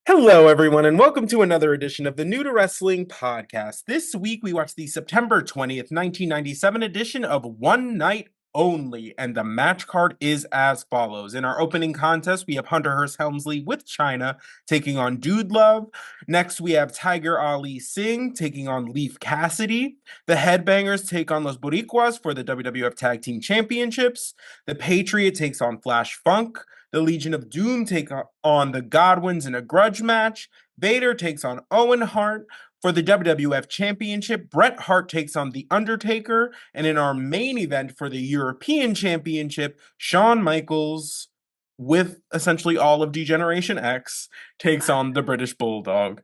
Hello, everyone, and welcome to another edition of the New to Wrestling podcast. This week, we watched the September 20th, 1997 edition of One Night Only, and the match card is as follows. In our opening contest, we have Hunter Hearst Helmsley with Chyna taking on Dude Love. Next, we have Tiger Ali Singh taking on Leaf Cassidy. The Headbangers take on Los Boricuas for the WWF Tag Team Championships. The Patriot takes on Flash Funk. The Legion of Doom take on the Godwins in a grudge match. Vader takes on Owen Hart for the WWF Championship. Bret Hart takes on The Undertaker. And in our main event for the European Championship, Shawn Michaels, with essentially all of D-Generation X, takes on the British Bulldog.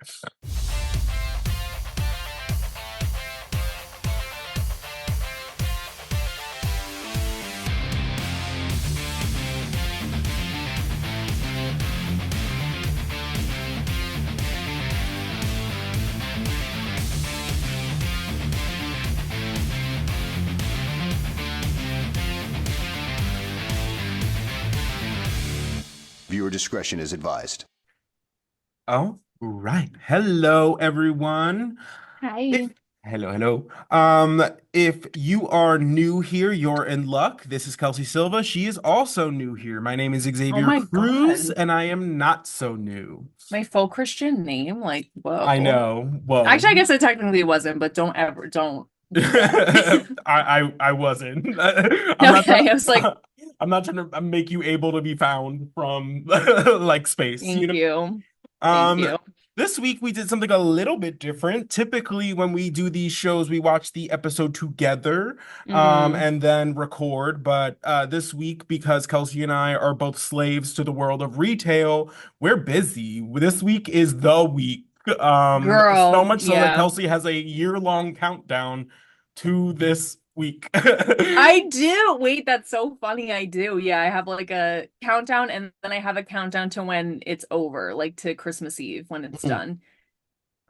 Viewer discretion is advised. Oh, right. Hello, everyone. Hi. Hello. If you are new here, you're in luck. This is Kelsey Silva. She is also new here. My name is Xavier my Cruz, God. and I am not so new. My full Christian name, like, whoa. I know. Whoa. Actually, I guess it technically wasn't, but don't. I wasn't. Okay, I was like, I'm not trying to make you able to be found from like space. thank you. Um, Thank you. This week we did something a little bit different. Typically, when we do these shows, we watch the episode together, and then record. But this week, because Kelsey and I are both slaves to the world of retail, we're busy. This week is the week. Girl, So much so that yeah. Kelsey has a year-long countdown to this week. I do. Wait, that's so funny. I do. Yeah, I have like a countdown, and then I have a countdown to when it's over, like to Christmas Eve when it's done.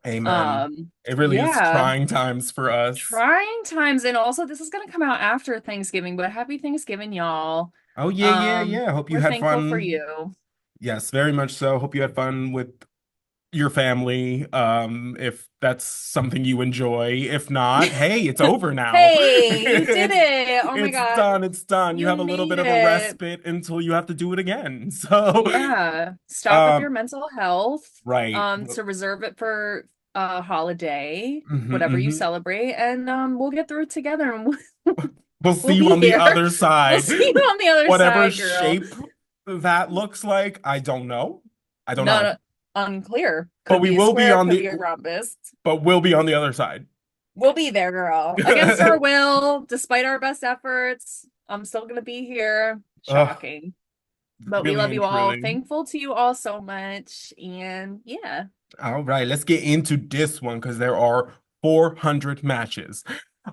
Amen. It really is Yeah. trying times for us. Trying times, and also this is gonna come out after Thanksgiving, but happy Thanksgiving, y'all. Oh, yeah. Hope you We're had thankful fun. for you. Yes, very much so. Hope you had fun with your family. If that's something you enjoy. If not, hey, it's over now. Hey, you did it. Oh my It's God. done. It's done. You You have a little bit made of a it. respite until you have to do it again. So, Yeah. Stock up your um, mental health. right. To reserve it for a holiday, Mhm, whatever you mhm. celebrate, and we'll get through it together, and We'll see we'll you be on the here. other We'll side. see you on the other Whatever side, girl. shape that looks like, I don't know. I don't No, know. no, unclear. But Could we be a will be square, on could be the a rhombus. but we'll be on the other side. We'll be there, girl. Against our will, despite our best efforts, I'm still gonna be here. Ugh, Shocking. But we really love and you all. truly. Thankful to you all so much. And yeah. All right, let's get into this one because there are 400 matches.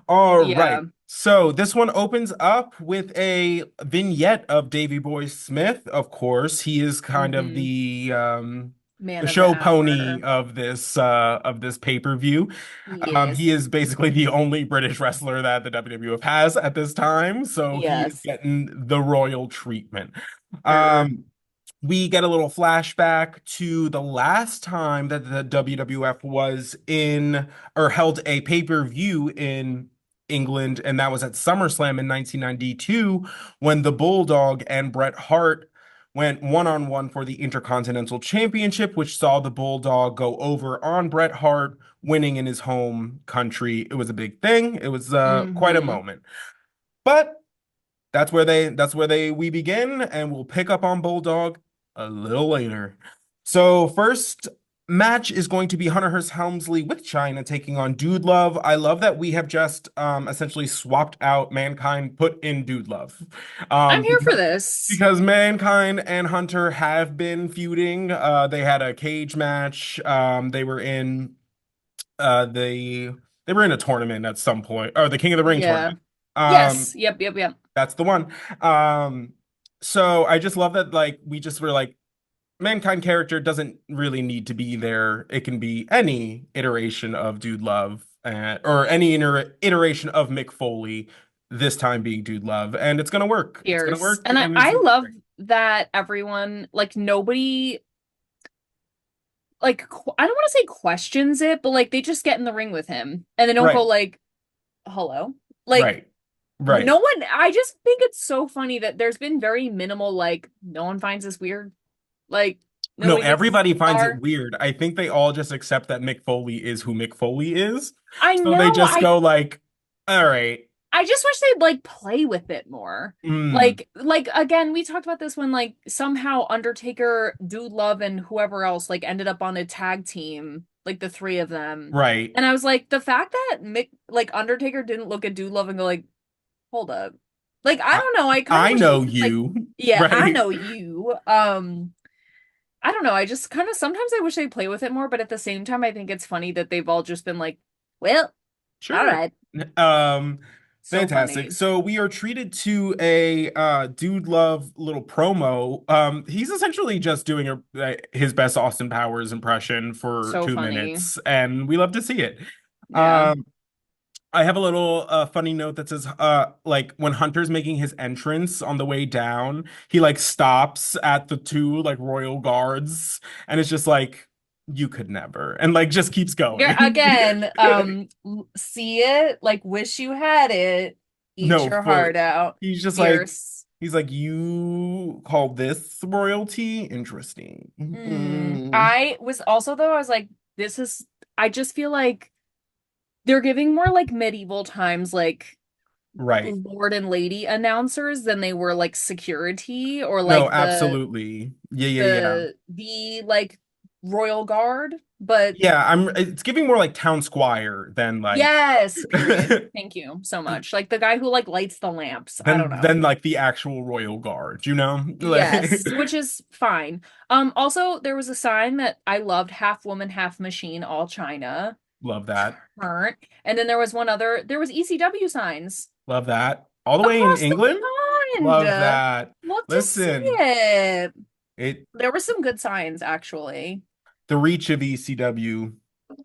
All right. Yeah. So this one opens up with a vignette of Davey Boy Smith. Of course, he is kind of Mhm. the Man of the show pony hour. of this pay-per-view. Yes. He is basically the only British wrestler that the WWF has at this time, so he is Yes. getting the royal treatment. Er, We get a little flashback to the last time that the WWF was in or held a pay-per-view in England, and that was at SummerSlam in 1992 when the Bulldog and Bret Hart went one-on-one for the Intercontinental Championship, which saw the Bulldog go over on Bret Hart, winning in his home country. It was a big thing. It was quite a mhm. moment. But that's where we begin, and we'll pick up on Bulldog a little later. So first match is going to be Hunter Hearst Helmsley with Chyna taking on Dude Love. I love that we have just essentially swapped out Mankind, put in Dude Love. I'm here for Because this. Mankind and Hunter have been feuding. They had a cage match. They were in they were in a tournament at some point, or the King of the Ring Yeah. tournament. Yes. Yep. That's the one. So I just love that, like, we just were like, Mankind character doesn't really need to be there. It can be any iteration of Dude Love, or any iteration of Mick Foley, this time being Dude Love, and it's gonna work. It's gonna Fierce. work, And I, and it's I gonna be love great. that everyone, like nobody, like I don't want to say questions it, but like they just get in the ring with him and they don't go Right, like, "Hello." Like right, no right. one, I just think it's so funny that there's been very minimal, like, no one finds this weird. Like, No, nobody thinks it's everybody finds it bizarre. weird. I think they all just accept that Mick Foley is who Mick Foley is. I So they know, just go like, all right. I just wish they'd like play with it more. Mm, Like again, we talked about this when like somehow Undertaker, Dude Love, and whoever else like ended up on a tag team, like the three of them. right. And I was like, the fact that Mick, like Undertaker didn't look at Dude Love and go like, hold up. Like, I I, don't know. I kind of I wish they know just like, you, yeah, I right? know you. I don't know. I just kind of sometimes I wish they play with it more, but at the same time, I think it's funny that they've all just been like, well, all Sure. right. Um, So Fantastic. funny. So we are treated to a Dude Love little promo. He's essentially just doing his best Austin Powers impression for So two funny. minutes, and we love to see it. Yeah. Um, I have a little funny note that says like when Hunter's making his entrance on the way down, he like stops at the two like royal guards and it's just like you could never and like just keeps You're going. again, see it, like wish you had it, eat No, your fully. heart out. He's just like Fierce. he's like you call this royalty? Interesting. I was also though, I was like, this is I just feel like they're giving more like medieval times like Right. lord and lady announcers than they were like security or No, like absolutely. Yeah, yeah, yeah. the like royal guard. But Yeah, it's giving more like town squire than like yes, period. Thank you so much. Like the guy who like lights the lamps. I don't know. than like the actual royal guard, you know? Like, Yes, which is fine. Also there was a sign that I loved, half woman, half machine, all China. love that. Turn. And then there was one other, there was ECW signs Love that. All the way in across the England? pond. Love that. Love to see Listen, it. it There were some good signs actually. the reach of ECW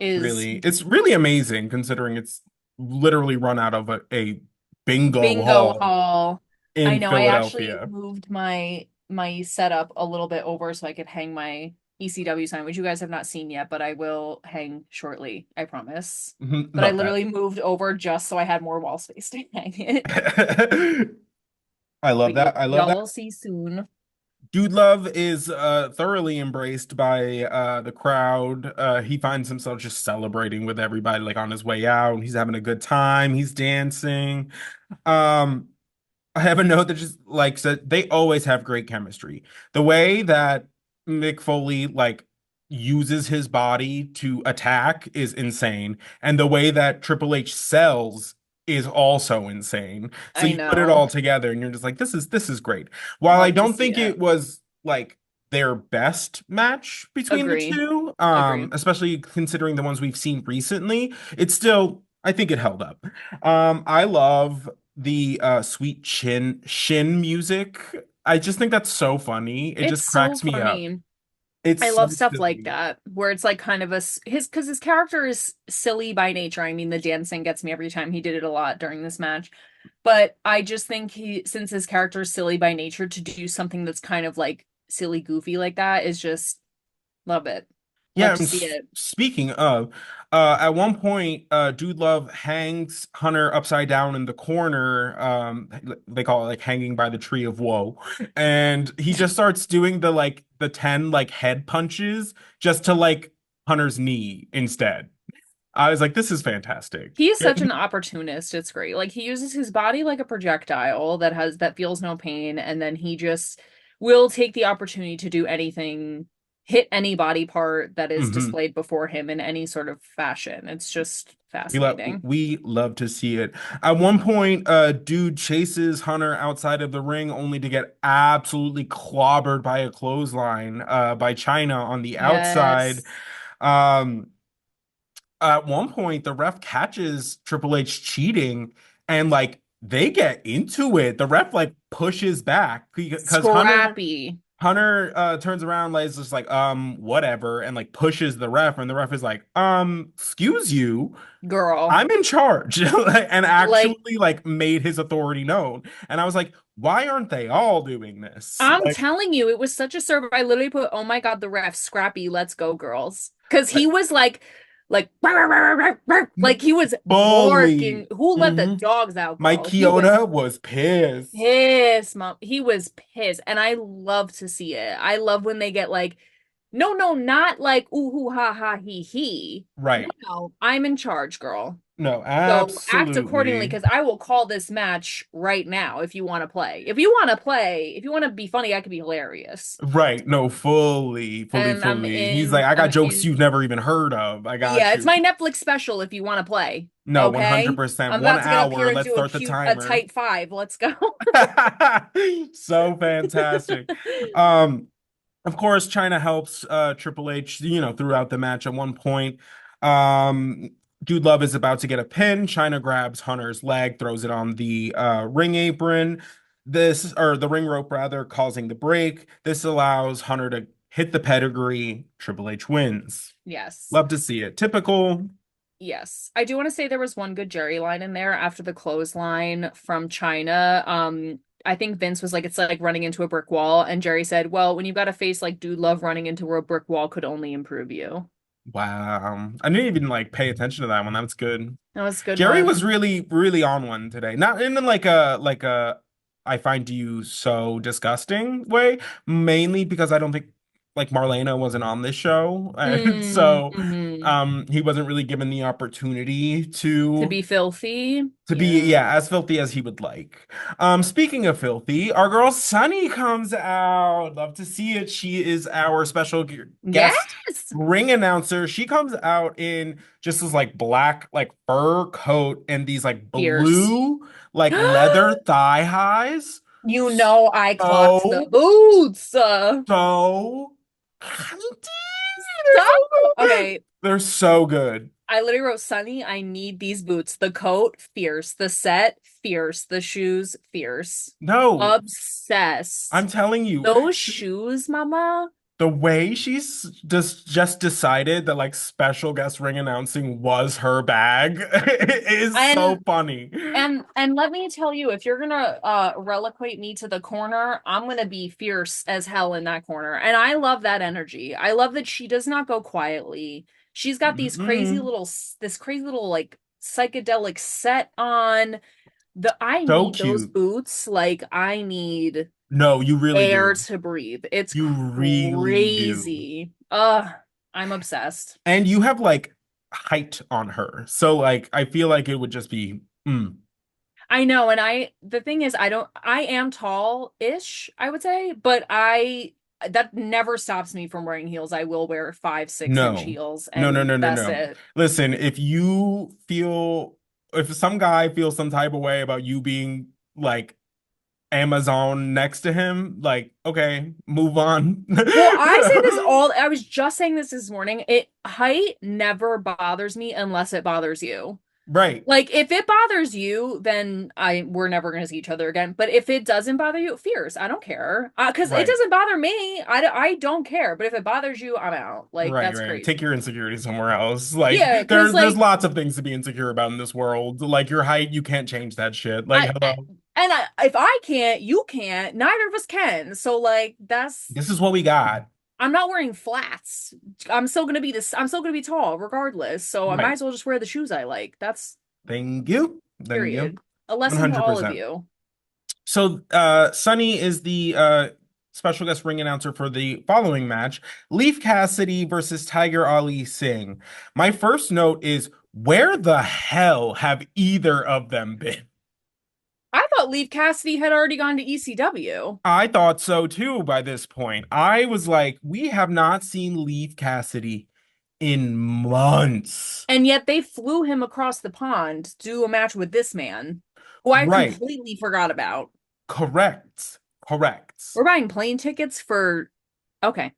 Is really it's really amazing considering it's literally run out of a bingo bingo hall hall. I in know I actually Philadelphia. moved my setup a little bit over so I could hang my ECW sign, which you guys have not seen yet, but I will hang shortly, I promise. But I Love that. literally moved over just so I had more wall space to hang it. I love But that. I love y'all that. will see soon. Dude Love is thoroughly embraced by the crowd. He finds himself just celebrating with everybody like on his way out. He's having a good time. He's dancing. Um, I have a note that just like said they always have great chemistry. The way that Mick Foley like uses his body to attack is insane, and the way that Triple H sells is also insane. So I you put it know. all together, and you're just like, this is great. While I Love to don't see think it. it was like their best match between the Agree. two, Agree. especially considering the ones we've seen recently, it's still I think it held up. I love the sweet chin shin music. I just think that's so funny. It It's just so cracks me up. funny. It's I so love stuff like silly. that, where it's like kind of his because his character is silly by nature. I mean, the dancing gets me every time. He did it a lot during this match. But I just think since his character is silly by nature, to do something that's kind of like silly, goofy like that is just love it. Yeah, Love and to see it. speaking of, at one point, Dude Love hangs Hunter upside down in the corner. They call it like hanging by the tree of woe, and he just starts doing the 10 like head punches just to like Hunter's knee instead. I was like, this is fantastic. He is such an opportunist. It's great. Like he uses his body like a projectile that feels no pain, and then he just will take the opportunity to do anything, hit any body part that is Mhm. displayed before him in any sort of fashion. It's just fascinating. We love to see it. At one point, dude chases Hunter outside of the ring only to get absolutely clobbered by a clothesline by Chyna on the outside. Yes. Um, at one point, the ref catches Triple H cheating and like they get into it. The ref like pushes back because Hunter Scrappy. Hunter turns around, like, is just like, whatever, and like pushes the ref, and the ref is like, excuse you, Girl. I'm in charge, and Like, actually like made his authority known. And I was like, why aren't they all doing this? I'm Like, telling you, it was such a serve. I literally put, "Oh my God, the ref, scrappy, let's go, girls." Because he was like, like he was fully. barking. Who let the Mhm. dogs out, Mike girl? He was Chioda was pissed. pissed, mom. He was pissed. And I love to see it. I love when they get like, no, no, not like, ooh, hoo, ha, ha, he, he. No, Right. no, I'm in charge, girl. No, So act accordingly absolutely. because I will call this match right now if you want to play. If you want to play, if you want to be funny, I could be hilarious. Right. No, fully, fully, And fully. He's like, I got I'm jokes in. you've never even heard of. I Yeah, got it's you. my Netflix special if you want to play. No, Okay? 100%. I'm One about to get up here hour. and Let's do a start the cute, a timer. tight five. Let's go. So fantastic. Um, of course, China helps Triple H, throughout the match at one point. Um, Dude Love is about to get a pin. China grabs Hunter's leg, throws it on the ring apron. This, or the ring rope rather, causing the break. This allows Hunter to hit the pedigree. Triple H wins. Yes. Love to see it. Typical. Yes. I do want to say there was one good Jerry line in there after the clothesline from China. I think Vince was like, it's like running into a brick wall. And Jerry said, well, when you've got a face like Dude Love, running into a brick wall could only improve you. Wow. I didn't even like pay attention to that one. That was good. That was a good Jerry was one. really, really on one today. Not in like a I find you so disgusting way, mainly because I don't think like Marlena wasn't on this show. And so Mm-hmm. he wasn't really given the opportunity To to be filthy. be, Yeah. yeah, as filthy as he would like. Speaking of filthy, our girl Sunny comes out. Love to see it. She is our special guest Yes. ring announcer. She comes out in just this like black like fur coat and these like Fierce. blue like leather thigh highs. You know I clocked the So, boots. so cunty. They're Stop. so good. Okay, They're so good. I literally wrote, Sunny, I need these boots. The coat, fierce. The set, fierce. The shoes, fierce. No, I'm Obsessed. telling you. Those shoes, mama. The way she's just decided that like special guest ring announcing was her bag is so And funny. and let me tell you, if you're gonna reliquate me to the corner, I'm gonna be fierce as hell in that corner. And I love that energy. I love that she does not go quietly. She's got Mm-mm. this crazy little like psychedelic set on. I So need those cute. boots. Like I need No, you really air do. to breathe. It's You really do. crazy. I'm obsessed. And you have like height on her. So like I feel like it would just be I know, and the thing is, I am tall-ish, I would say, but that never stops me from wearing heels. I will wear 5, 6 inch no. heels, No, no, and no, no, that's no. it. Listen, if some guy feels some type of way about you being like Amazon next to him, like, okay, move on. Well, I was just saying this morning. Height never bothers me unless it bothers you. Right, Like if it bothers you, then we're never gonna see each other again. But if it doesn't bother you, fierce. I don't care. Because it right, doesn't bother me. I don't care. But if it bothers you, I'm out. Like right, that's right. Take your crazy. insecurity somewhere else. Yeah, Like because there's like lots of things to be insecure about in this world. Like your height, you can't change that shit. Like, I hello. if I can't, you can't. Neither of us can. So like that's This is what we got. I'm not wearing flats. I'm still gonna be this. I'm still gonna be tall regardless. So I might Right. as well just wear the shoes I like. That's Thank you. Thank you. period. A lesson to all of 100%. you. So, Sunny is the special guest ring announcer for the following match, Leaf Cassidy versus Tiger Ali Singh. My first note is, where the hell have either of them been? I thought Leaf Cassidy had already gone to ECW. I thought so too by this point. I was like, we have not seen Leaf Cassidy in months. And yet they flew him across the pond to do a match with this man, who I Right. completely forgot about. Correct. Correct. We're buying plane tickets for. Okay.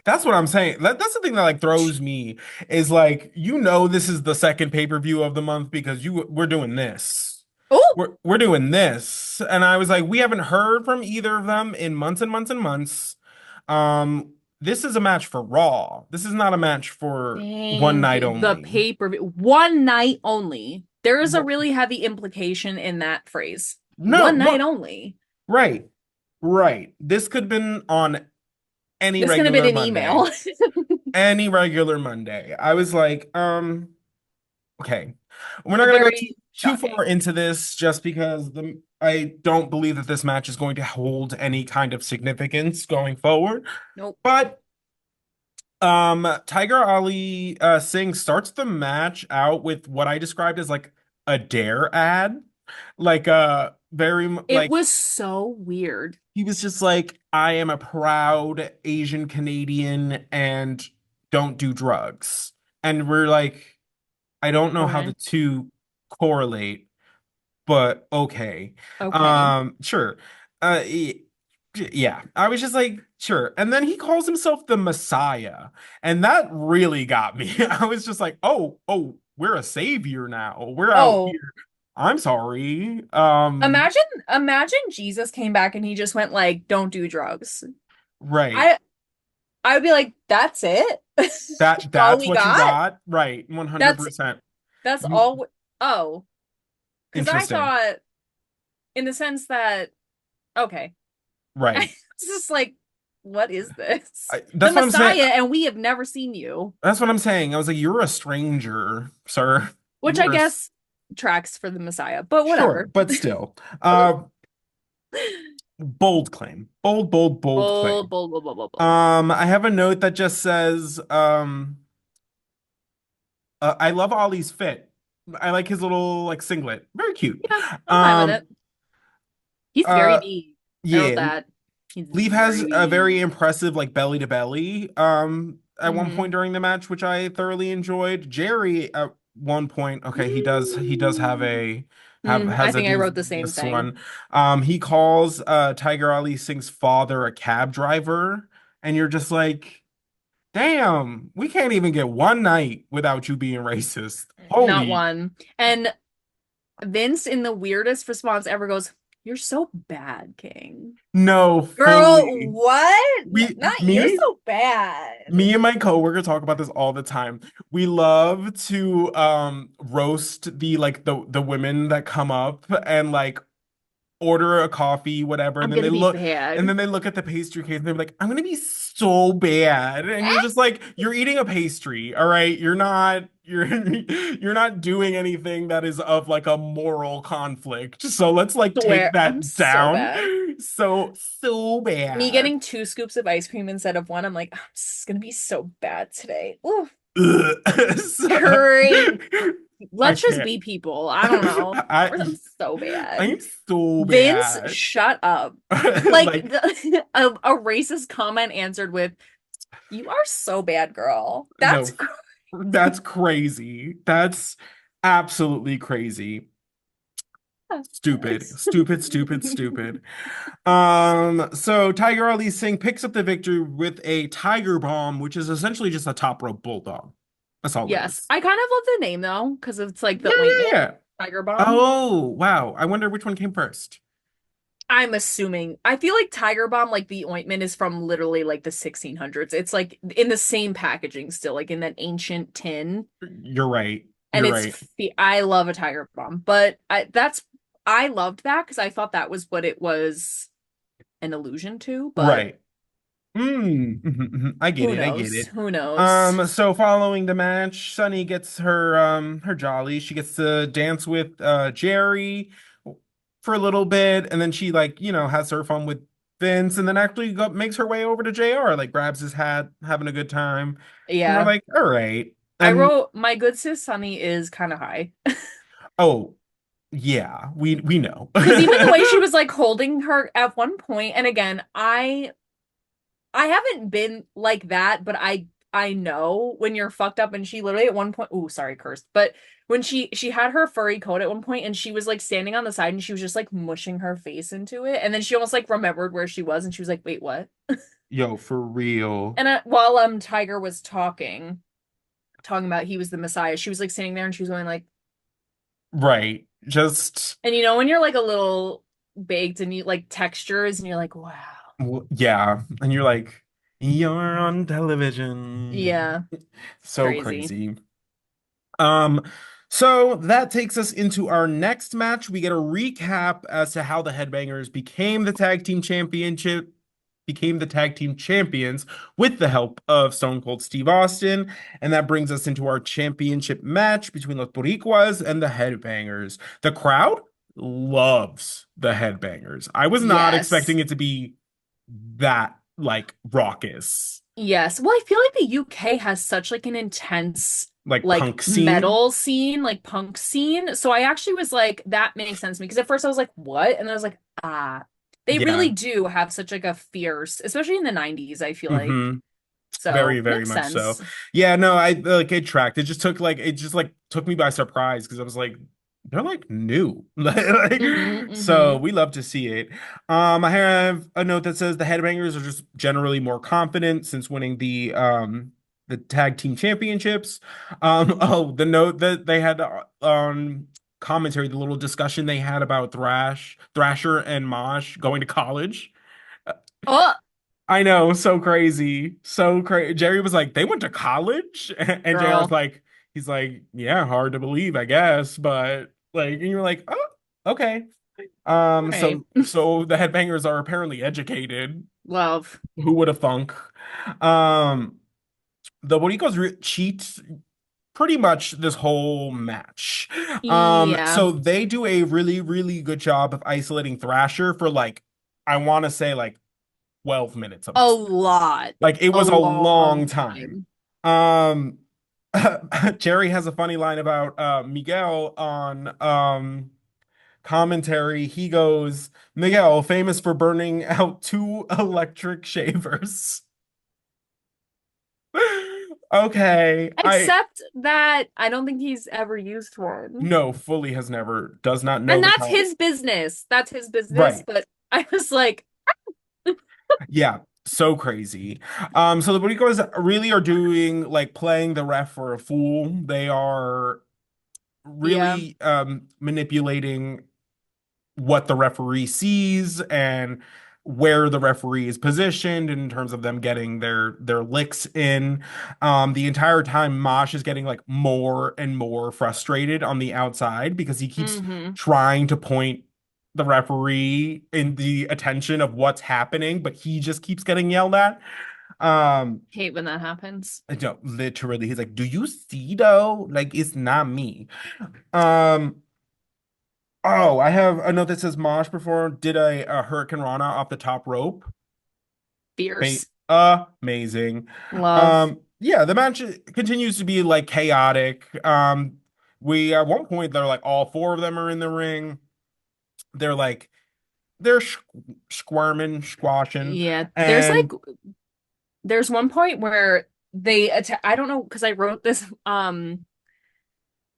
That's what I'm saying. That's the thing that like throws me is like, this is the second pay-per-view of the month because we're doing this. Oh, We're doing this. And I was like, we haven't heard from either of them in months and months and months. This is a match for Raw. This is not a match for one Thank night you. The only. pay-per-view. One night only. There is a Wh- really heavy implication in that phrase. No, One night what? only. Right, right. This could have been on any This could have been regular an Monday. email. Any regular Monday. I was like, okay. We're not gonna go Very too far shocking. into this just because I don't believe that this match is going to hold any kind of significance going forward. Nope. But Tiger Ali Singh starts the match out with what I described as like a dare ad. Like It like was so weird. he was just like, I am a proud Asian Canadian and don't do drugs. And we're like, I don't know how the Okay. two correlate, but okay. Okay. Sure. Y- yeah. I was just like, sure. And then he calls himself the Messiah, and that really got me. I was just like, oh, we're a savior now. We're out Oh, here. I'm sorry. imagine Jesus came back and he just went like, "Don't do drugs." Right. I I would be like, "That's it? All That's we what you got? got? Right. That's 100%. that's You all oh, because I interesting. thought in the sense that okay. Right. It's just like, what is this? The That's what I'm saying. Messiah, and we have never seen you. That's what I'm saying. I was like, you're a stranger, sir. Which You I are guess tracks for the Messiah, but sure, whatever. but still. Bold claim. Bold Bold, claim. bold, bold, bold, bold, bold. I have a note that just says, I love Ollie's fit. I like his little like singlet. Very cute. Yeah, I'm fine with Um, it. He's very uh, big. I wrote yeah, that. He's Leaf has very a very big. impressive like belly to belly at one Mm-hmm. point during the match, which I thoroughly enjoyed. Jerry at one point, okay, he does have a have I has a think I doozy wrote the in same this thing. one. He calls Tiger Ali Singh's father a cab driver, and you're just like, damn, we can't even get one night without you being racist. Not Holy one. And Vince, in the weirdest response ever, goes, "You're so bad, King." no, Girl, fully. what? We Not you're me so bad. Me and my coworker talk about this all the time. We love to roast the women that come up and like order a coffee, whatever, and I'm then gonna be bad. they look at the pastry case and they're like, I'm gonna be so bad. And you're just like, you're eating a pastry, all right? You're not doing anything that is of like a moral conflict. So let's like take Swear, I'm that so down. bad. So Me bad. getting two scoops of ice cream instead of one, I'm like, I'm just gonna be so bad today. Ooh, Ugh. So- great. I Let's just can't. be people. I don't know. I'm I so bad. I'm so Vince, bad. shut up. Like Like a racist comment answered with, "You are so bad, girl." That's no, that's crazy. That's absolutely crazy. Stupid. So Tiger Ali Singh picks up the victory with a tiger bomb, which is essentially just a top rope bulldog. That's all it yes. is. I kind of love the name though, because it's like Yeah, the yeah, ointment, yeah. Tiger Balm. Oh, wow. I wonder which one came first. I'm assuming. I feel like Tiger Balm, like the ointment, is from literally like the 1600s. It's like in the same packaging still, like in that ancient tin. You're right. And You're right. I love a Tiger Balm, but I loved that because I thought that was what it was an allusion to, but Right. I get who it. I get knows? it. Who knows? So following the match, Sunny gets her jolly. She gets to dance with Jerry for a little bit, and then she like, has her fun with Vince, and then actually makes her way over to JR, like grabs his hat, having a good time. And we're Yeah. like, all right. I And wrote my good sis Sunny is kind of high. oh, yeah, we know. Because even the way she was like holding her at one point, and again, I haven't been like that, but I know when you're fucked up and she literally at one point, oh, sorry, cursed. But when she had her furry coat at one point and she was like standing on the side and she was just like mushing her face into it. And then she almost like remembered where she was and she was like, "Wait, what?" Yo, for real. And while Tiger was talking about he was the Messiah, she was like standing there and she was going like, Right. Just and you know when you're like a little baked and you like textures and you're like, "Wow." yeah. And you're like, You're on television. Yeah, So crazy. crazy. Um, so that takes us into our next match. We get a recap as to how the Headbangers became the tag team champions with the help of Stone Cold Steve Austin. And that brings us into our championship match between Los Boricuas and the Headbangers. The crowd loves the Headbangers. I was not Yes. expecting it to be that like raucous, Yes. Well, I feel like the UK has such like an intense like like punk scene. metal scene, like punk scene. So I actually was like, that makes sense to me. Because at first I was like, what? And then I was like, ah, they really Yeah. do have such like a fierce, especially in the 90s, I feel like. Hmm. Very, So very makes much so. sense. Yeah, no, I like it tracked. It just like took me by surprise because I was like, they're like new. Hmm, So hmm. we love to see it. I have a note that says the Headbangers are just generally more confident since winning the tag team championships. Oh, the note that they had on commentary, the little discussion they had about Thrasher and Mosh going to college. Oh, I know, so crazy. So crazy. Jerry was like, they went to college? And JR's girl. like, he's like, yeah, hard to believe, I guess. But like, and you're like, oh, okay. Right. So the headbangers are apparently educated. Love. Who would have thunk? Um, the Boricos cheat pretty much this whole match. Yeah. So they do a really, really good job of isolating Thrasher for like, I want to say like 12 minutes of A this. lot. Like it A was a long long time. time. Um Jerry has a funny line about Miguel on commentary. He goes, Miguel, famous for burning out two electric shavers. Okay. I Except that I don't think he's ever used one. no, fully has never does not know And the that's count. his business. That's his business. Right. But I was like, Yeah. So crazy. So the Boricos really are doing like playing the ref for a fool. They are yeah. really manipulating what the referee sees and where the referee is positioned in terms of them getting their licks in. The entire time, Mosh is getting like more and more frustrated on the outside because he keeps Hmm. trying to point the referee in the attention of what's happening, but he just keeps getting yelled at. Um, Hate when that happens. I don't literally, he's like, "Do you see though? Like, it's not me." Um, Oh, I have a note that says Mosh did a Hurricane Rana off the top rope. Ma- Fierce. Amazing. Love. Yeah, the match continues to be like chaotic. We at one point they're like all four of them are in the ring. They're like they're squirming, squashing, Yeah. and There's one point where they attack. I don't know because I wrote this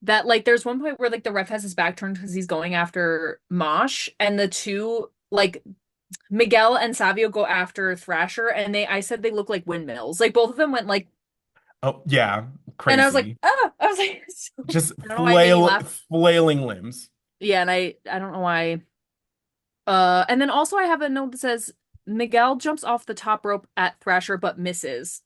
that like there's one point where like the ref has his back turned because he's going after Mosh and the two like Miguel and Savio go after Thrasher and I said they look like windmills. Like both of them went like oh yeah, and I was like, crazy. ah, I was like, Just I don't know why it made me laugh. flailing limbs. Yeah, and I don't know why. And then also I have a note that says Miguel jumps off the top rope at Thrasher but misses.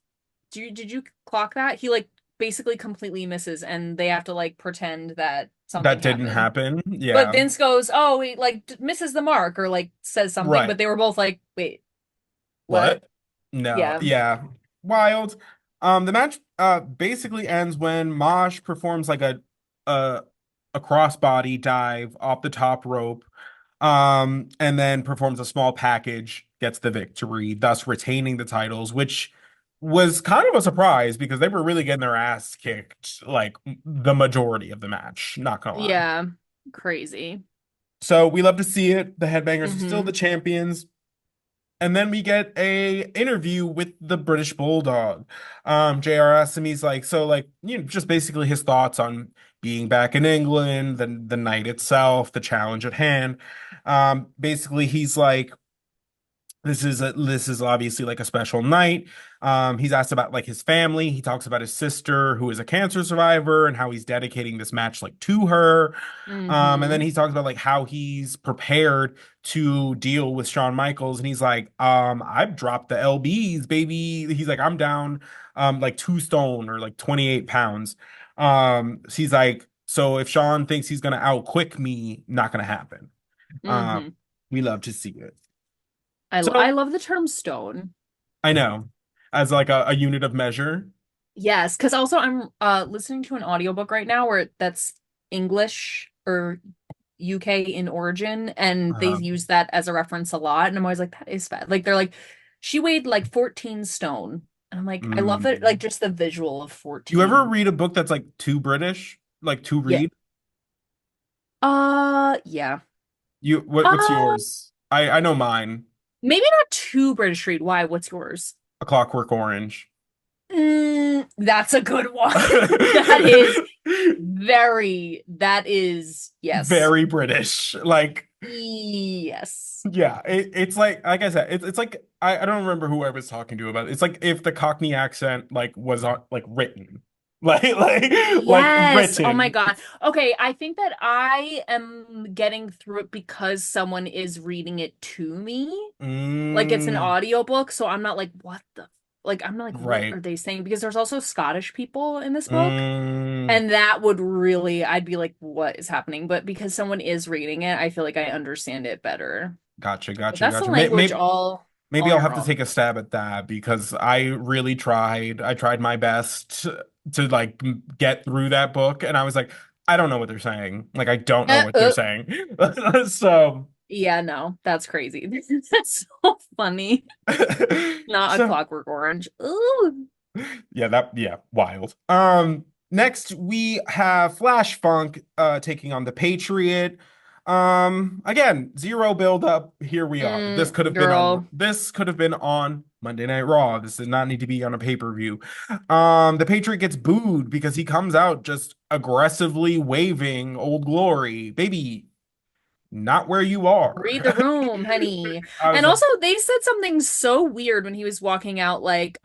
Did you clock that? He like basically completely misses and they have to like pretend that something That didn't happened. happen. But Yeah, Vince goes, "Oh, he like misses the mark or like says something," right. but they were both like, "Wait, what?" What? No, Yeah. yeah. Wild. The match basically ends when Mosh performs like a a crossbody dive off the top rope. And then performs a small package, gets the victory, thus retaining the titles, which was kind of a surprise because they were really getting their ass kicked like the majority of the match, not gonna lie. Yeah. Crazy. So we love to see it. The Headbangers are still the Hmm. champions. And then we get a interview with the British Bulldog. JR asks him, he's like, so like, you know, just basically his thoughts on being back in England, the night itself, the challenge at hand. Basically, he's like, this is obviously like a special night. He's asked about like his family. He talks about his sister who is a cancer survivor and how he's dedicating this match like to her. And then Mm-hmm. he talks about like how he's prepared to deal with Shawn Michaels, and he's like, I've dropped the LBs, baby. He's like, I'm down like 2 stone or like 28 pounds. So he's like, so if Shawn thinks he's gonna outquick me, not gonna happen. Um, Mm-hmm. we love to see it. I So love the term stone. I know, as like a unit of measure. Yes, because also I'm listening to an audiobook right now where that's English or UK in origin, and they Uh, use that as a reference a lot, and I'm always like, that is fat. Like they're like, she weighed like 14 stone. And I'm like, I love it, like mm. just the visual of You ever 14. read a book that's like too British, like to Yeah. read? Yeah. What's Uh, yours? I know mine. maybe not too British read. Why? What's yours? A Clockwork Orange. That's a good one. That is that is, yes. Very British. Like, Yes. yeah, it's like I said, it's like I don't remember who I was talking to about it. It's like if the Cockney accent like was on like written. Like Yes. Oh my written. God. Okay, I think that I am getting through it because someone is reading it to me. Like it's an Mm, audiobook, so I'm not like, what the like I'm not like, what right. are they saying? Because there's also Scottish people in this book. Mm, And that would really, I'd be like, what is happening? But because someone is reading it, I feel like I understand it better. gotcha, But gotcha, that's the gotcha. language Maybe all maybe I'll year have to round. take a stab at that because I really tried. I tried my best to like get through that book, and I was like, I don't know what they're saying. Like, I don't know Uh, what they're uh, saying. So, yeah, no, that's crazy. That's so funny. Not a so Clockwork Orange. Ooh. yeah, wild. Next we have Flash Funk taking on the Patriot. Again, zero build up. Here we are. Girl. This could have been on Monday Night Raw. This did not need to be on a pay-per-view. The Patriot gets booed because he comes out just aggressively waving Old Glory. Baby, not where you are. Read the room, honey. I was And like, also they said something so weird when he was walking out, like,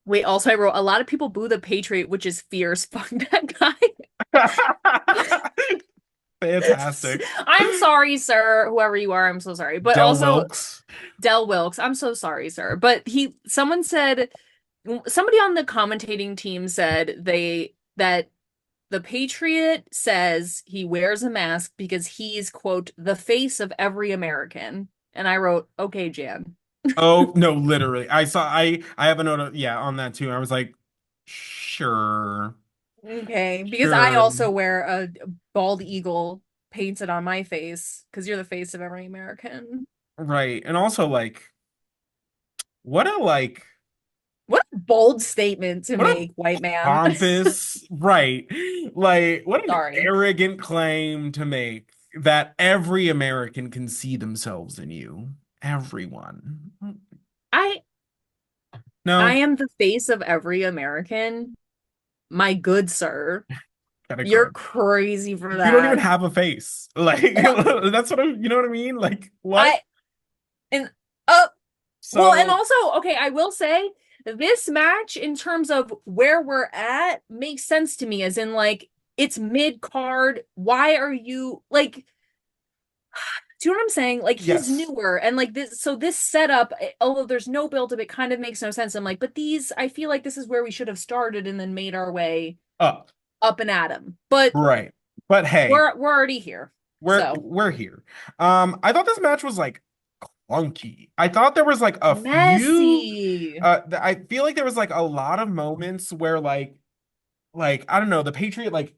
wait, also I wrote a lot of people boo the Patriot, which is fierce. Fuck that guy. fantastic. I'm sorry, sir. Whoever you are, I'm so sorry. But Del also Wilkes. Del Wilkes, I'm so sorry, sir. But someone said, somebody on the commentating team said that the Patriot says he wears a mask because he's, quote, the face of every American. And I wrote, okay, Jan. Oh no, literally. I have a note of, yeah, on that too. I was like, sure. Okay, because I Sure. also wear a bald eagle painted on my face because you're the face of every American. Right. And also like what a like What a bold statement to what a make, white man. pompous, right. Like what an Sorry. arrogant claim to make that every American can see themselves in you. Everyone. I I No, am the face of every American. My good sir. gotta You're grow. crazy for You don't even that. have a face. Like that's what you know what I mean? Like what? I and uh well, and So also, okay, I will say this match in terms of where we're at makes sense to me, as in like it's mid card. Why are you like, do you know what I'm saying? Like he's yes. newer and like this, so this setup, although there's no build up, it kind of makes no sense. I'm like, but these, I feel like this is where we should have started and then made our way Up. up and at him. But Right. But hey, we're already here. So we're here. I thought this match was like clunky. I thought there was like a few messy. I feel like there was like a lot of moments where like I don't know, the Patriot like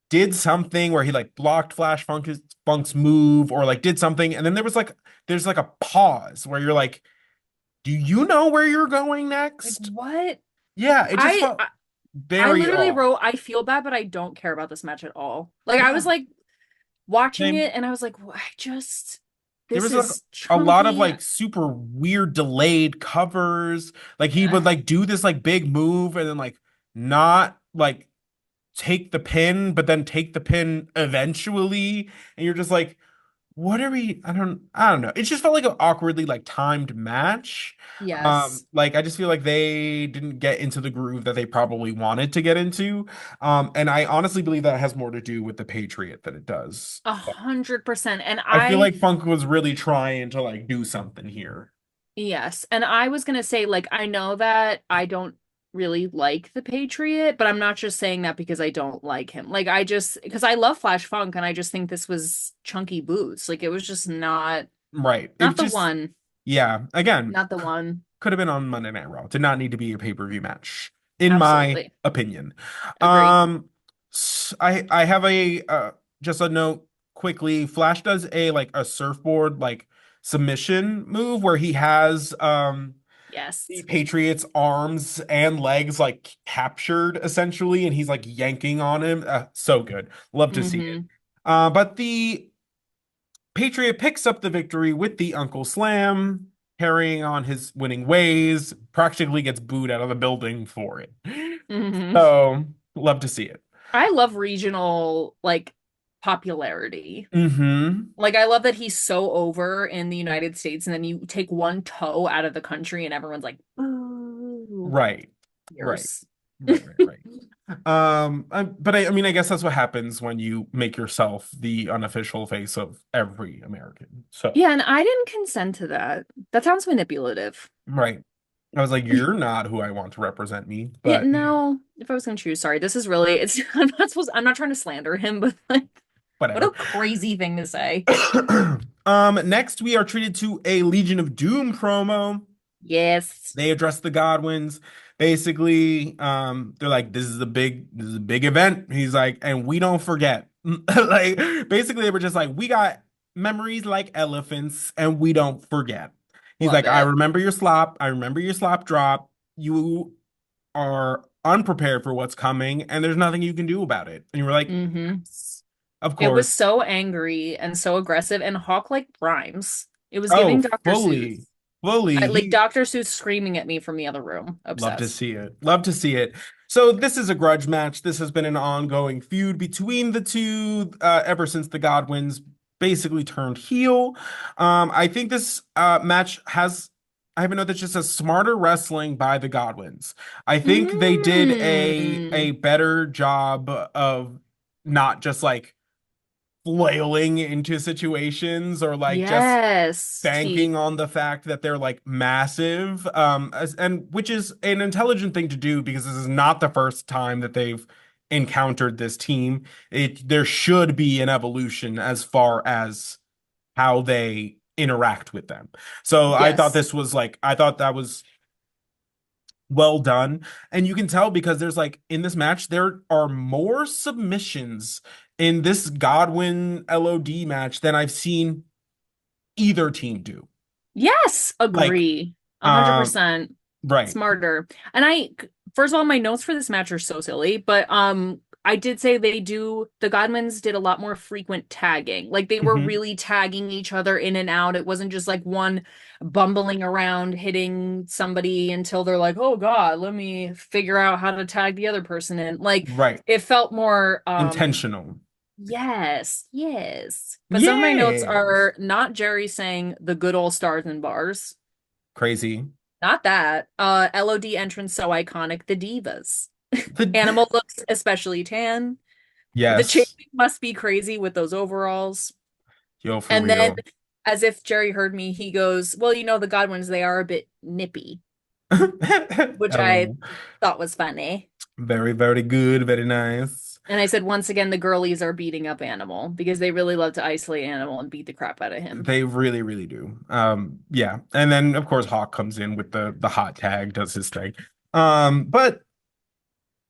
did something where he like blocked Funk's move or like did something and then there's like a pause where you're like, do you know where you're going Like next? what? Yeah, it just I felt I very literally off. wrote, I feel bad, but I don't care about this match at all. Like I was Yeah, like watching same. it and I was like, I just, There this was is a lot of chunky. like super weird delayed covers. Like he Ugh. would like do this like big move and then like not like take the pin, but then take the pin eventually. And you're just like, what are we? I don't know. It just felt like an awkwardly like timed match. Yes. Like I just feel like they didn't get into the groove that they probably wanted to get into. And I honestly believe that has more to do with the Patriot than it does. 100%. And I feel like Funk was really trying to like do something here. yes. And I was gonna say, like, I know that I don't really like the Patriot, but I'm not just saying that because I don't like him. Like, I just, because I love Flash Funk and I just think this was chunky boots. Like, it was just Right. It not the just, one. yeah. Again, Not the one. could have been on Monday Night Raw. Did not need to be a pay-per-view match, in my Absolutely. opinion. Agree. I have a just a note quickly. Flash does a like a surfboard like submission move where he has the Yes. Patriots arms and legs like captured essentially, and he's like yanking on him. So good. Love to see it. Mm-hmm. But the Patriot picks up the victory with the Uncle Slam, carrying on his winning ways, practically gets booed out of the building for it. Mm-hmm. So, love to see it. I love regional like popularity. Mm-hmm. Like I love that he's so over in the United States and then you take one toe out of the country and everyone's like, "Ooh, Right. Right. fierce." Right. But I mean, I guess that's what happens when you make yourself the unofficial face of every American. So, Yeah, and I didn't consent to that. That sounds manipulative. right. I was like, you're not who I want to represent me, Yeah, but no, if I was gonna choose, sorry, this is really it's I'm not trying to slander him, but like what a whatever. crazy thing to say. Next we are treated to a Legion of Doom promo. Yes. They address the Godwins. Basically, they're like, this is a big event. He's like, and we don't forget. Like, basically, they were just like, we got memories like elephants, and we don't forget. He's Love like, I it. remember your slop. I remember your slop drop. You are unprepared for what's coming, and there's nothing you can do about it. And you were like, Mm-hmm. yes, of It was course. so angry and so aggressive and Hawk like rhymes. It was Oh, giving Dr. fully, Seuss. fully. I like He Dr. Seuss screaming at me from the other room. Love to Obsessed. see it. Love to see it. So this is a grudge match. This has been an ongoing feud between the two ever since the Godwins basically turned heel. I think this match has. I have a note that just says smarter wrestling by the Godwins. I think they did a Mm. better job of not just like flailing into situations or like just Yes. banking on the fact that they're like massive and which is an intelligent thing to do because this is not the first time that they've encountered this team. There should be an evolution as far as how they interact with them. So Yes. I thought that was well done. And you can tell because there's like in this match there are more submissions in this Godwin LOD match than I've seen either team do. Yes. Like, Agree. um, 100%. right. Smarter. And first of all, my notes for this match are so silly, but I did say the Godwins did a lot more frequent tagging. Like they were Hmm. really tagging each other in and out. It wasn't just like one bumbling around hitting somebody until they're like, "Oh God, let me figure out how to tag the other person in." Like Right. it felt more Intentional. yes, yes. But some of my notes Yes. are not Jerry saying the good old stars and bars. Crazy. Not that. LOD entrance so iconic, the divas. The Animal looks especially tan. The yes. chafing must be crazy with those overalls. Yo, for And then, real. as if Jerry heard me, he goes, "Well, you know, the Godwins, they are a bit nippy," which I LOL. thought was funny. Very, very good. Very nice. And I said, once again, the girlies are beating up Animal because they really love to isolate Animal and beat the crap out of him. They really, really do. Yeah. And then of course Hawk comes in with the hot tag, does his thing. But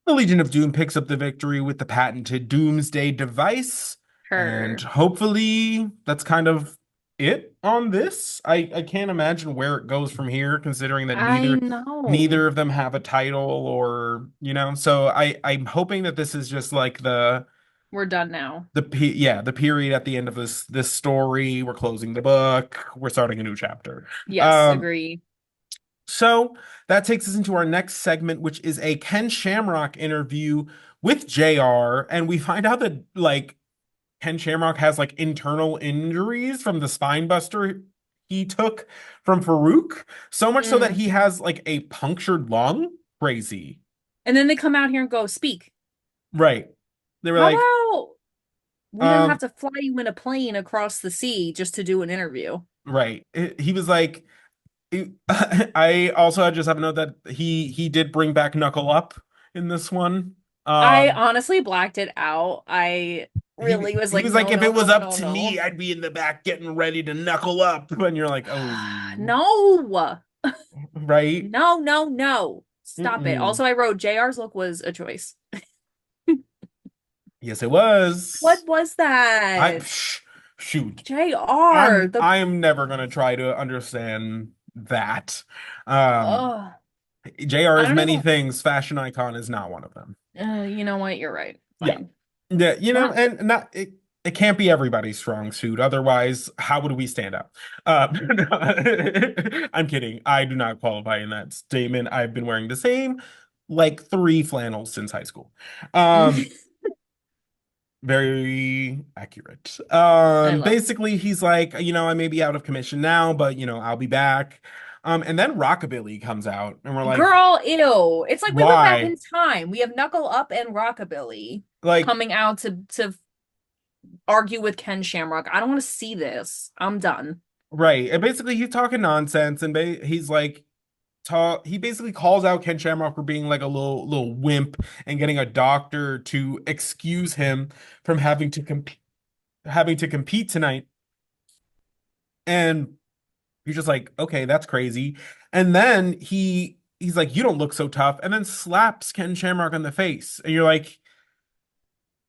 the Legion of Doom picks up the victory with the patented Doomsday device. And Her. hopefully that's kind of it on this. I can't imagine where it goes from here, considering that I neither know. of them have a title or, so I'm hoping that this is just like We're done now. the period at the end of this story. We're closing the book. We're starting a new chapter. Yes, Um, agree. so that takes us into our next segment, which is a Ken Shamrock interview with JR, and we find out that like Ken Shamrock has like internal injuries from the spine buster he took from Farouk, so much so that Mm. he has like a punctured lung. Crazy. And then they come out here and go, speak. Right. They were How like, about we didn't have um, to fly you in a plane across the sea just to do an interview? right. He was like, I also just have a note that he did bring back Knuckle Up in this one. I Um, honestly blacked it out. I really was he like, was like, no, if no, it was no, up no, to me, no. I'd be in the back getting ready to knuckle up. And you're like, oh, No, right. no, no, no. Stop it. Mm-mm. Also, I wrote JR's look was a choice. Yes, it was. What was I that? shoot. JR, the I am never gonna try to understand that. Um, ugh. JR I is don't many even things. Fashion icon is not one of them. you know what? You're right. Yeah. Fine. Yeah, Not and not it can't be everybody's strong suit. Otherwise, how would we stand out? I'm kidding. I do not qualify in that statement. I've been wearing the same like three flannels since high school. Um, Very accurate. I love Basically, he's like, I may be out of commission now, but I'll be back. And then Rockabilly comes out, and we're like, Girl, ew. It's like we went back why? in time. We have Knuckle Up and Rockabilly Like, coming out to argue with Ken Shamrock. I don't want to see this. I'm done. right. And basically, he's talking nonsense, and he's like, he basically calls out Ken Shamrock for being like a little wimp and getting a doctor to excuse him from having to compete tonight. And you're just like, okay, that's crazy. And then he's like, you don't look so tough, and then slaps Ken Shamrock on the face. And you're like,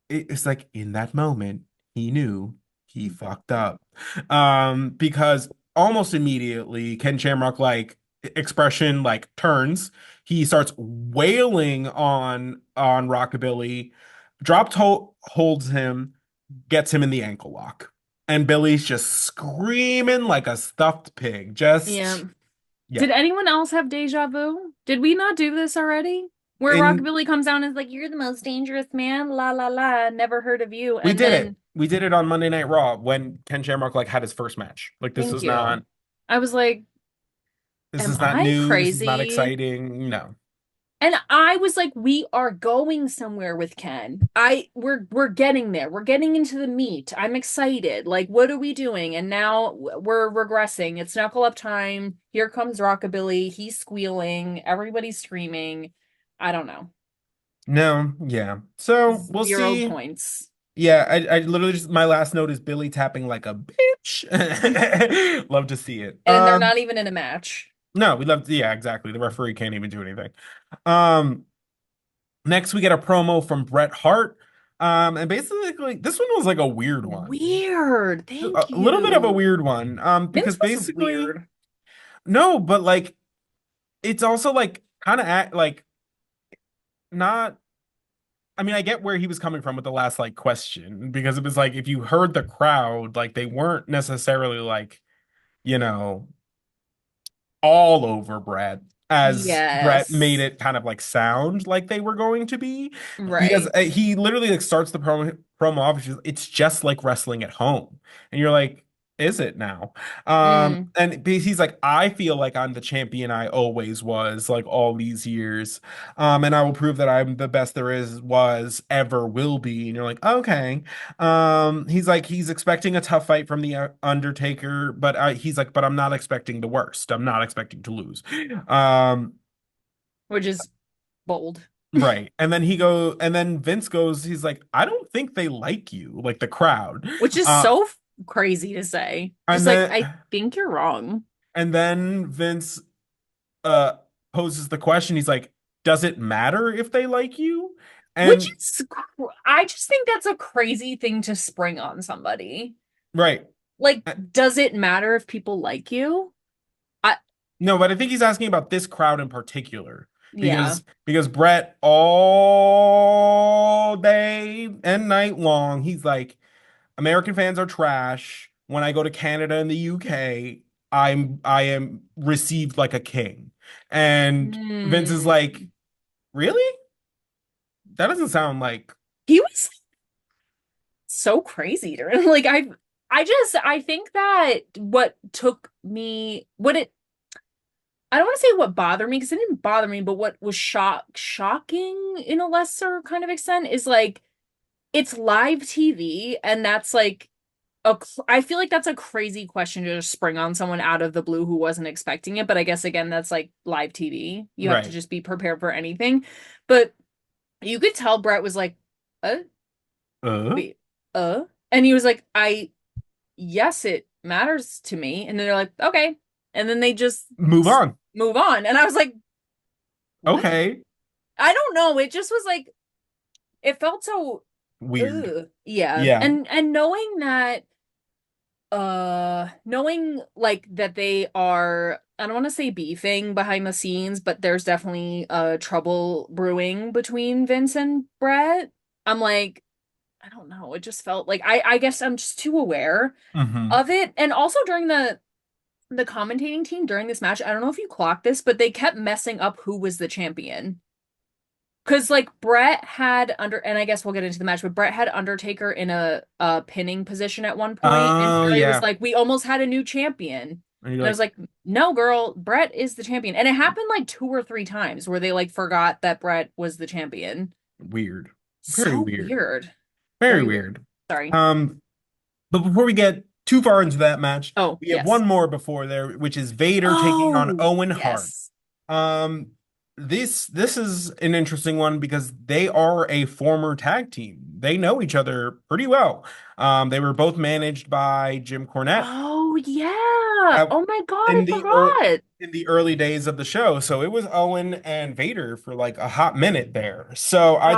it's like in that moment, he knew he fucked up. Because almost immediately, Ken Shamrock like expression like turns. He starts wailing on Rockabilly, holds him, gets him in the ankle lock. And Billy's just screaming like a stuffed pig. Yeah. Yeah. Did anyone else have deja vu? Did we not do this already? Where In Rockabilly comes down and is like, "You're the most dangerous man, la la la, never heard of you." We And did it. then, We did it on Monday Night Raw when Ken Shamrock like had his first match. Like thank you. I was like, this "Am is not I new. This is not crazy?" exciting. No. And I was like, "We are going somewhere with Ken. We're getting there. We're getting into the meat. I'm excited. Like, what are we doing?" And now we're regressing. It's knuckle up time. Here comes Rockabilly. He's squealing. Everybody's screaming. I don't know. No, yeah. So we'll 0 see. points. Yeah, I literally just my last note is Billy tapping like a bitch. Love to see it. And they're not even in a match. No, we love yeah, exactly. The referee can't even do anything. Um Next we get a promo from Bret Hart. And basically this one was like a weird one. Weird. A Thank little bit of a you. weird one. Because Vince was basically weird. no, but like it's also like kind of act like not I mean, I get where he was coming from with the last like question because it was like if you heard the crowd, like they weren't necessarily like, you know, all over Brett as Brett made Yes. it kind of like sound like they were going to be because Right. he literally like starts the promo off. It's just like wrestling at home, and you're like, is it now? Mm. And he's like, I feel like I'm the champion I always was, like all these years, and I will prove that I'm the best there is, was, ever will be. And you're like, okay. He's like, he's expecting a tough fight from the Undertaker, but he's like, but I'm not expecting the worst. I'm not expecting to lose. Um, Which is bold. right. And then Vince goes, he's like, I don't think they like you, like the crowd. Which is Uh, so crazy to say. and Just like, then I think you're wrong. and then Vince uh poses the question. He's like, does it matter if they like you? Which And is, I just think that's a crazy thing to spring on somebody. right. Like, Uh, does it matter if people like you? I, No, but I think he's asking about this crowd in particular yeah. because Brett all day and night long, he's like, American fans are trash. When I go to Canada and the UK, I am received like a king. And Vince is like, Hmm. really? That doesn't sound like He was so crazy to like I think that what took me what it I don't want to say what bothered me because it didn't bother me, but what was shocking in a lesser kind of extent is like it's live TV and that's like I feel like that's a crazy question to just spring on someone out of the blue who wasn't expecting it, but I guess again that's like live TV. You have to Right. just be prepared for anything. But you could tell Brett was like, "Uh, Uh, wait, and he was like, "I yes, it matters to me." And then they're like, "Okay." And then they just Move on. move on. And I was like, "What?" Okay. I don't know. It just was like it felt so Weird. yeah. Yeah. And knowing like that they are I don't want to say beefing behind the scenes, but there's definitely trouble brewing between Vince and Brett. I'm like, I don't know. It just felt like I guess I'm just too aware Hmm. of it. And also during the commentating team during this match, I don't know if you clocked this, but they kept messing up who was the champion. Because like Brett had and I guess we'll get into the match, but Brett had Undertaker in a pinning position at one point, and Oh Terry was yeah. like, "We almost had a new champion," And you're and I was like, like, "No, girl, Brett is the champion." And it happened like two or three times where they like forgot that Brett was the champion. weird. Very So weird. weird, Very very weird. weird. Sorry. Um, but before we get too far into that match, Oh we have yes. one more before there, which is Vader taking on Oh Owen Hart. yes. Um, this is an interesting one because they are a former tag team. They know each other pretty well. They were both managed by Jim Cornette Oh yeah. at, Oh my God, I in forgot. the early days of the show. So it was Owen and Vader for like a hot minute there. So I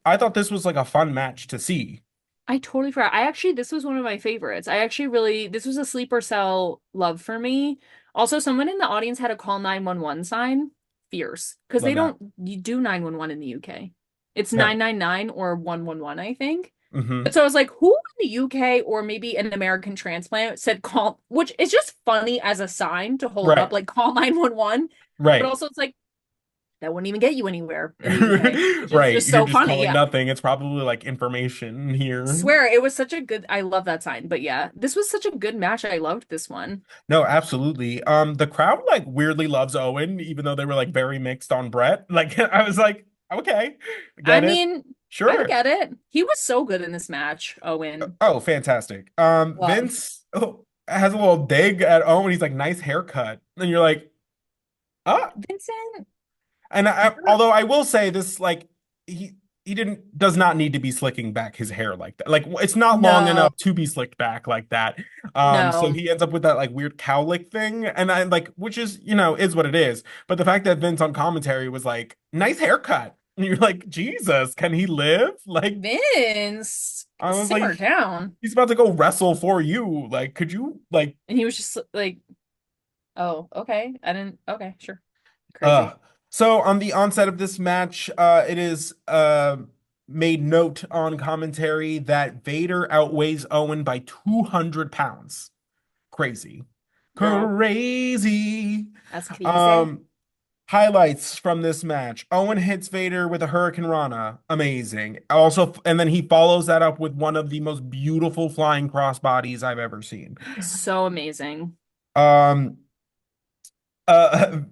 I thought this was like a fun match to see. I totally forgot. I actually, this was one of my favorites. I actually really, this was a sleeper cell love for me. Also, someone in the audience had a call 911 sign. Fierce. Because Love they that. don't, you do 911 in the UK. It's Yeah. 999 or 111, I think. Hmm. But so I was like, who in the UK or maybe an American transplant said call, which is just funny as a sign to hold up, Right. like call 911. But Right. also, it's like, that wouldn't even get you anywhere in the UK, which is Right. just You're so just funny. calling nothing. It's probably like information here. Swear it was such a good I love that sign. But yeah, this was such a good match. I loved this one. No, absolutely. The crowd like weirdly loves Owen, even though they were like very mixed on Brett. Like I was like, okay, I get it. mean, I Sure. get it. He was so good in this match, Owen. Oh, fantastic. Love. Vince has a little dig at Owen. He's like, nice haircut. And you're like, ah. Vincent, And you're although I will say this, like he he didn't does not need to be slicking back his hair like that. Like it's not long no, enough to be slicked back like that. So no. he ends up with that like weird cowlick thing, and I like which is is what it is. But the fact that Vince on commentary was like, "Nice haircut," and you're like, "Jesus, can he live?" Like Vince, I was simmer like, down. he's about to go wrestle for you. Like, could you like And he was just like, oh, okay. I didn't okay, sure. Uh, Crazy. so on the onset of this match, it is made note on commentary that Vader outweighs Owen by 200 pounds. Crazy. Girl, Crazy. that's crazy. Um, highlights from this match. Owen hits Vader with a Hurricane Rana. Amazing. Also, and then he follows that up with one of the most beautiful flying crossbodies I've ever seen. So amazing. Um,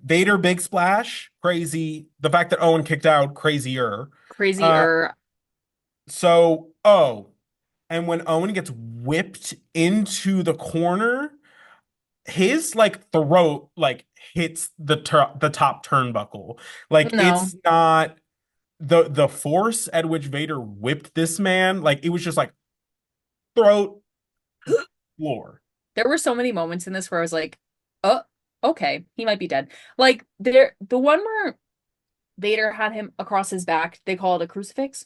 Vader big splash, crazy. The fact that Owen kicked out, crazier. Uh, Crazier. oh, and when Owen gets whipped into the corner, his like throat like hits the top turnbuckle. Like No. it's not the force at which Vader whipped this man, like it was just like throat floor. There were so many moments in this where I was like, oh, okay, he might be dead. Like the one where Vader had him across his back, they call it a crucifix.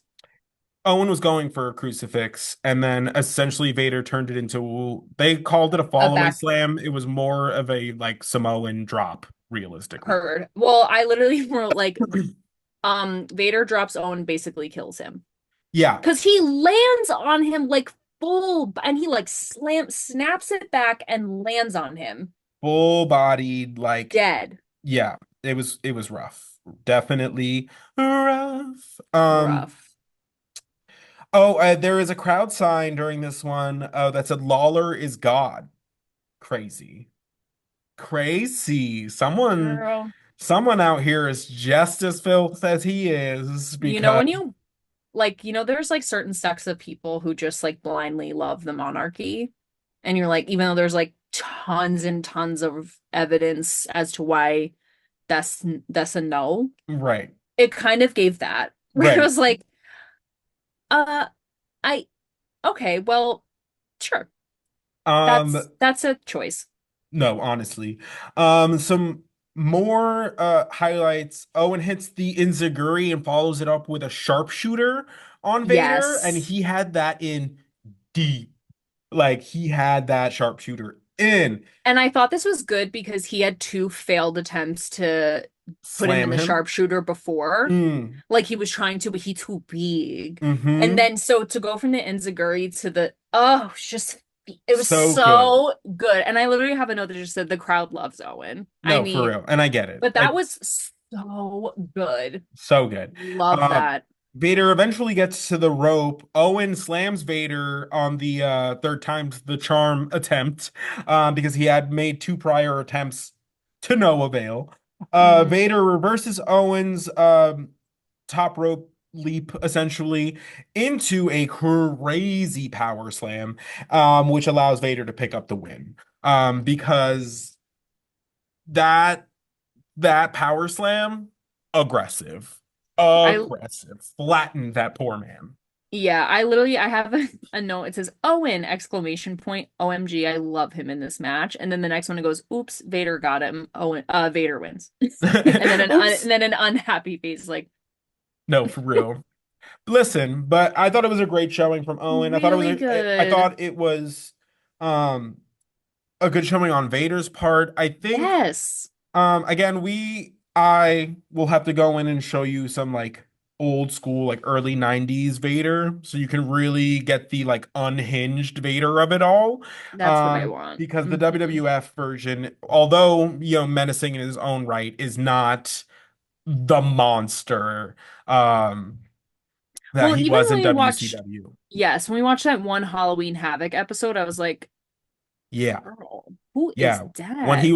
Owen was going for a crucifix, and then essentially Vader turned it into, they called it a A fallaway back slam. It was more of a like Samoan drop, realistically. heard. Well, I literally wrote like, Vader drops Owen, basically kills him. Yeah, Because he lands on him like full and he like snaps it back and lands on him. full bodied, like Dead. yeah, it was rough. Definitely rough. Rough. Oh, there is a crowd sign during this one that said Lawler is God. Crazy. Crazy. Girl. Someone out here is just as filth as he is You know, because when you like, there's like certain sects of people who just like blindly love the monarchy. And you're like, even though there's like tons and tons of evidence as to why that's a no, right, it kind of gave that. Where it right. was like, uh, I okay, well, sure. Um, That's a choice. no, honestly. Some more highlights. Owen hits the Inzaguri and follows it up with a sharpshooter on Vader, and Yes. he had that in deep. Like he had that sharpshooter in. And I thought this was good because he had two failed attempts to put him in Slam the him. sharpshooter before. Mm. Like he was trying to, but he too big. And Mm-hmm. then so to go from the Enziguri to the oh, it's just it was So good. so good. And I literally have a note that just said the crowd loves Owen. I No, for mean, real. And I get it. but that Like was so good. so good. Love Uh, that. Vader eventually gets to the rope. Owen slams Vader on the third time's the charm attempt because he had made two prior attempts to no avail. Mm. Vader reverses Owen's top rope leap essentially into a crazy power slam, which allows Vader to pick up the win. Because that that power slam, aggressive, I aggressive, flattened that poor man. Yeah, I have a note. It says Owen exclamation point OMG, I love him in this match. And then the next one it goes, oops, Vader got him. Owen Vader wins. And then Oops. an unhappy face like No, for real. Listen, but I thought it was a great showing from Owen. really I good. thought it was um a good showing on Vader's part. I think Yes. again I will have to go in and show you some like old school like early 90s Vader so you can really get the like unhinged Vader of it all. That's what I want. Because the Mhm. WWF version, although menacing in his own right, is not the monster that Well, he even was when in we watched WCW. yes, when we watched that one Halloween Havoc episode, I was like, Yeah. girl, who is Yeah. that? When he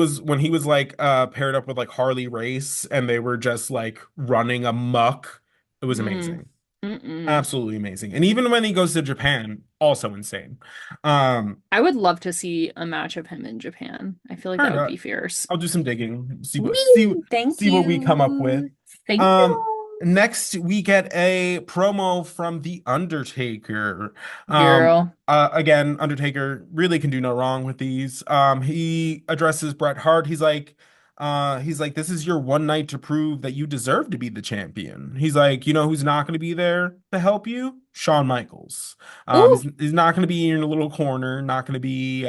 was like paired up with like Harley Race and they were just like running amok, it was Mm. amazing. Mm-mm. Absolutely amazing. And even when he goes to Japan, also insane. Um, I would love to see a match of him in Japan. I feel like all that would right, be fierce. I'll do some digging, Whee! Thank see what we come up with. you. Thank Um, you. Next we get a promo from The Undertaker. Girl. Again, Undertaker really can do no wrong with these. He addresses Bret Hart. He's like, this is your one night to prove that you deserve to be the champion. He's like, you know who's not going to be there to help you? Shawn Michaels. Ooh. He's not going to be in a little corner, not going to be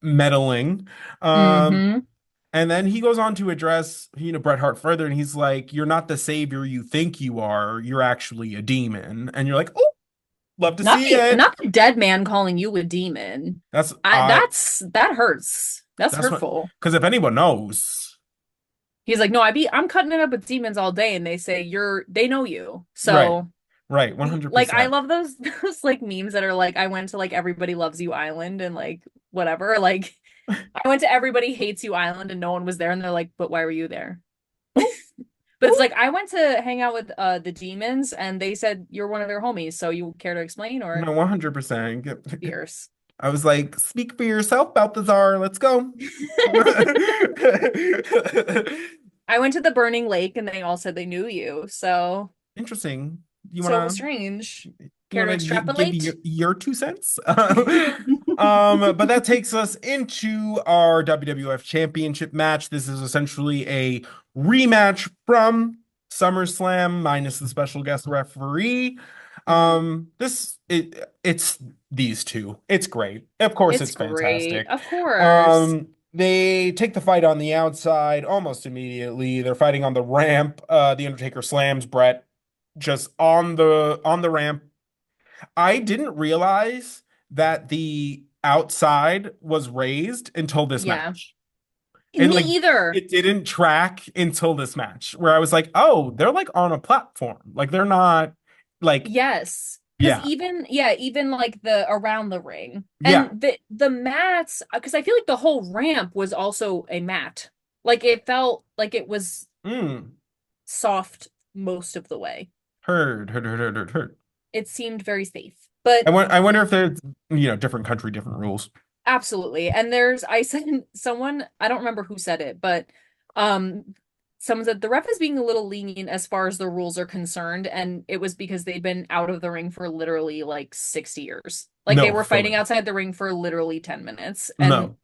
meddling. Um, Mm-hmm. and then he goes on to address, Bret Hart further, and he's like, "You're not the savior you think you are. You're actually a demon." And you're like, "Oh, love to see it." Not the dead man calling you a demon. That's I I. that hurts. That's That's what. hurtful. Because if anyone knows, He's like, no, I'm cutting it up with demons all day, and they say they know you. right, So right, one hundred like I percent. love those those like memes that are like I went to like Everybody Loves You Island and like whatever. Like I went to Everybody Hates You Island and no one was there, and they're like, but why were you there? Oh, But it's oh, like I went to hang out with the demons and they said you're one of their homies, so you care to explain or no, 100%. fierce. I was like, "Speak for yourself, Balthazar. Let's go." I went to the Burning Lake and they all said they knew you, so Interesting. You so wanna strange. You Care to want to give extrapolate? your 2 cents? But that takes us into our WWF Championship match. This is essentially a rematch from SummerSlam minus the special guest referee. Mm, It's these two. It's great. Of course, it's it's great. fantastic. Of course. They take the fight on the outside almost immediately. They're fighting on the ramp. The Undertaker slams Bret just on the ramp. I didn't realize that the outside was raised until this Yeah. match. And Me like either. it didn't track until this match where I was like, "Oh, they're like on a platform. Like they're not like Yes. Because Yeah. even like the around the ring Yeah. and the mats, because I feel like the whole ramp was also a mat. Like it felt like it was Mm. soft most of the way. Heard. It seemed very safe. But I wonder if there's, different country, different rules. absolutely. And there's I said someone, I don't remember who said it, but um someone said the ref is being a little lenient as far as the rules are concerned, and it was because they'd been out of the ring for literally like 60 years. Like they No, were fighting fully. outside the ring for literally 10 minutes. And No.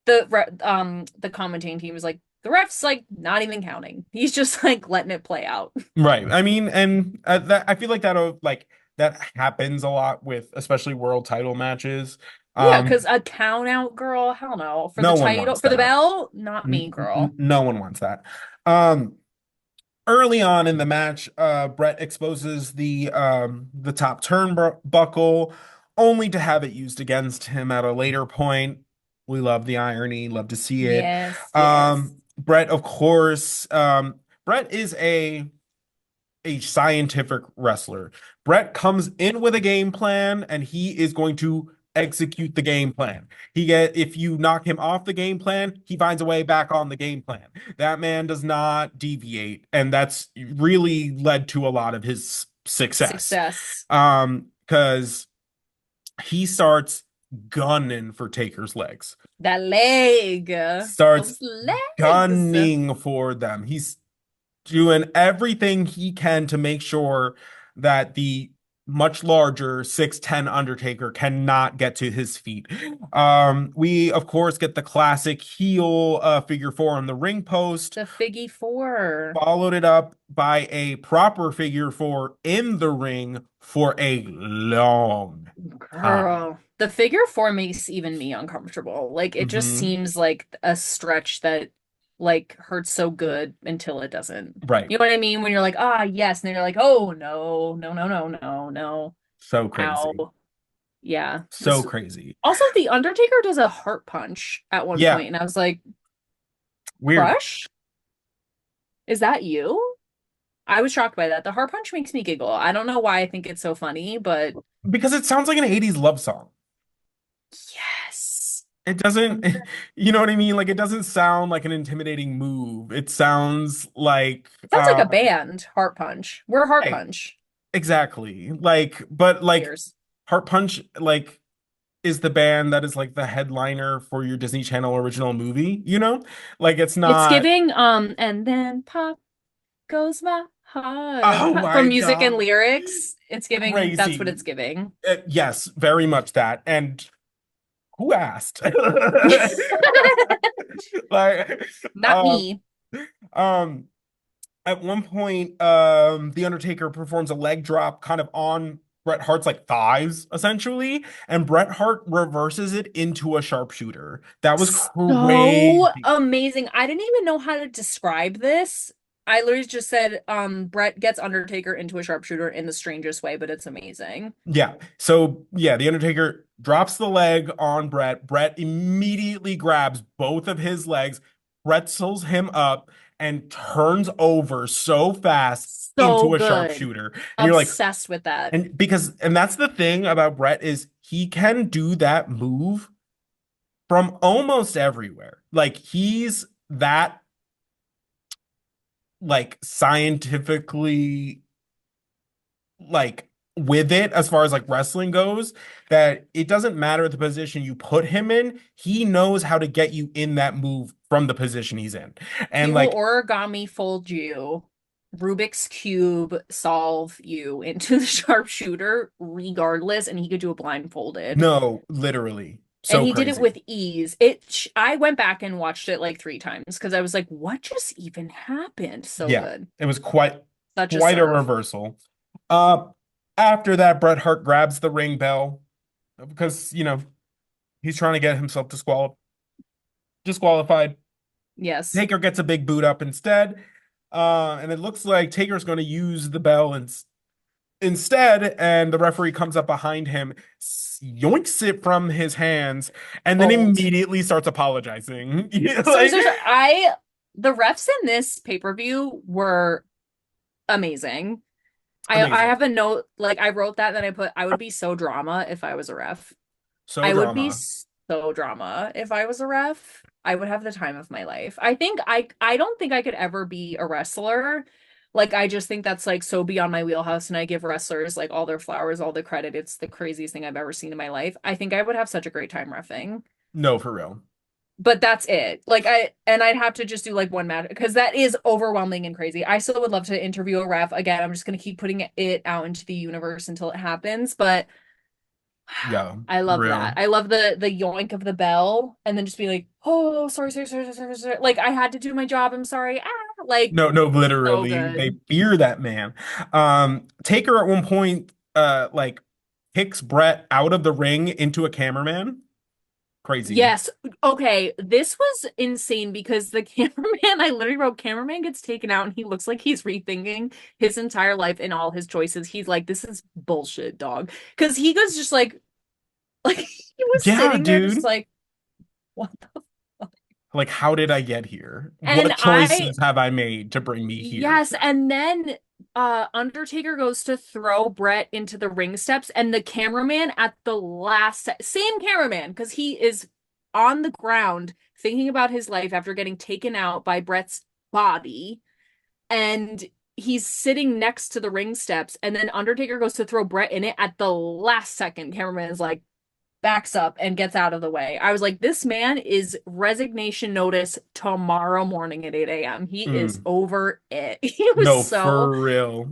the commentating team was like, the ref's like not even counting. He's just like letting it play out. Right. I mean, and that I feel like that happens a lot with especially world title matches. Yeah, Um, because a count out, girl, hell no. For the no one title, wants for the that. bell, not me, girl. No one wants that. Um, Early on in the match, Bret exposes the top turnbuckle, only to have it used against him at a later point. We love the irony, love to see it. Yes, yes. Bret, of course, Bret is a scientific wrestler. Bret comes in with a game plan and he is going to execute the game plan. If you knock him off the game plan, he finds a way back on the game plan. That man does not deviate, and that's really led to a lot of his success. Success. Because he starts gunning for Taker's legs. That leg. Starts Those legs. gunning for them. He's doing everything he can to make sure that the much larger 6'10" Undertaker cannot get to his feet. We of course get the classic heel figure four on the ring post, The figgy four. followed it up by a proper figure four in the ring for a long time. Girl. The figure four makes even me uncomfortable. Like it just Hmm. seems like a stretch that like hurts so good until it doesn't. Right. You know what I mean? When you're like, ah, yes, and then you're like, oh no, no, no, no, no, no. So crazy. Ow. Yeah. So crazy. Also, the Undertaker does a heart punch at one Yeah. point, and I was like, Weird. Crush? Is that you? I was shocked by that. The heart punch makes me giggle. I don't know why I think it's so funny, but Because it sounds like an 80s love song. yes. It doesn't, you know what I mean? Like it doesn't sound like an intimidating move. It sounds like Sounds like a band, Heart Punch. We're Heart right, Punch. exactly. But Cheers. Heart Punch is the band that is like the headliner for your Disney Channel original movie, you know? Like it's It's not. giving, and then pop goes my heart. Oh my From music and God, lyrics, it's giving, that's what crazy. it's giving. Yes, very much that. And who asked? Like Not um me. um at one point, The Undertaker performs a leg drop kind of on Bret Hart's like thighs, essentially, and Bret Hart reverses it into a sharpshooter. That was So crazy. amazing. I didn't even know how to describe this. I literally just said, Bret gets Undertaker into a sharpshooter in the strangest way, but it's amazing. Yeah. So yeah, The Undertaker drops the leg on Bret. Bret immediately grabs both of his legs, pretzels him up, and turns over so fast So into a good. sharpshooter. And you're like, Obsessed with that. and that's the thing about Bret is he can do that move from almost everywhere. Like he's that like scientifically like with it as far as like wrestling goes that it doesn't matter the position you put him in, he knows how to get you in that move from the position he's in. He And will like origami fold you, Rubik's Cube solve you into the sharpshooter regardless, and he could do it blindfolded. no, literally And so he did it crazy. with ease. I went back and watched it like 3 times because I was like, what just even happened? So Yeah, good. it was quite Such a quite a serve. reversal. Uh After that, Bret Hart grabs the ring bell because he's trying to get himself disqualified. Yes. Taker gets a big boot up instead. And it looks like Taker's going to use the bell instead, and the referee comes up behind him, yoinks it from his hands, and then Bold. immediately starts apologizing. So Like, seriously, the refs in this pay-per-view were amazing. I Amazing. have a note, like I wrote that and then I put I would be so drama if I was a ref. So I would be drama. so drama if I was a ref. I would have the time of my life. I don't think I could ever be a wrestler. Like I just think that's like so beyond my wheelhouse and I give wrestlers like all their flowers, all the credit. It's the craziest thing I've ever seen in my life. I think I would have such a great time reffing. No, for real. But that's it. Like I'd have to just do like one match because that is overwhelming and crazy. I still would love to interview a ref. Again, I'm just gonna keep putting it out into the universe until it happens. But Yeah, I love that. real. I love the yoink of the bell and then just be like, oh, sorry, sorry, sorry, sorry, sorry, sorry. Like I had to do my job. I'm sorry. Like No, no, so literally. They good. fear that man. Taker at one point like kicks Brett out of the ring into a cameraman. Crazy. Yes. Okay. This was insane because the cameraman, I literally wrote, cameraman gets taken out and he looks like he's rethinking his entire life and all his choices. He's like, this is bullshit, dog. Because he goes just like he was Yeah, sitting there just dude. like, what the fuck? Like, how did I get here? And What choices have I made to bring me here? yes, and then Undertaker goes to throw Bret into the ring steps and the cameraman at the same cameraman because he is on the ground thinking about his life after getting taken out by Bret's body and he's sitting next to the ring steps and then Undertaker goes to throw Bret in it at the last second. Cameraman is like backs up and gets out of the way. I was like, this man is resignation notice tomorrow morning at 8 a.m. He is Mm. over it. He was No, so. for real.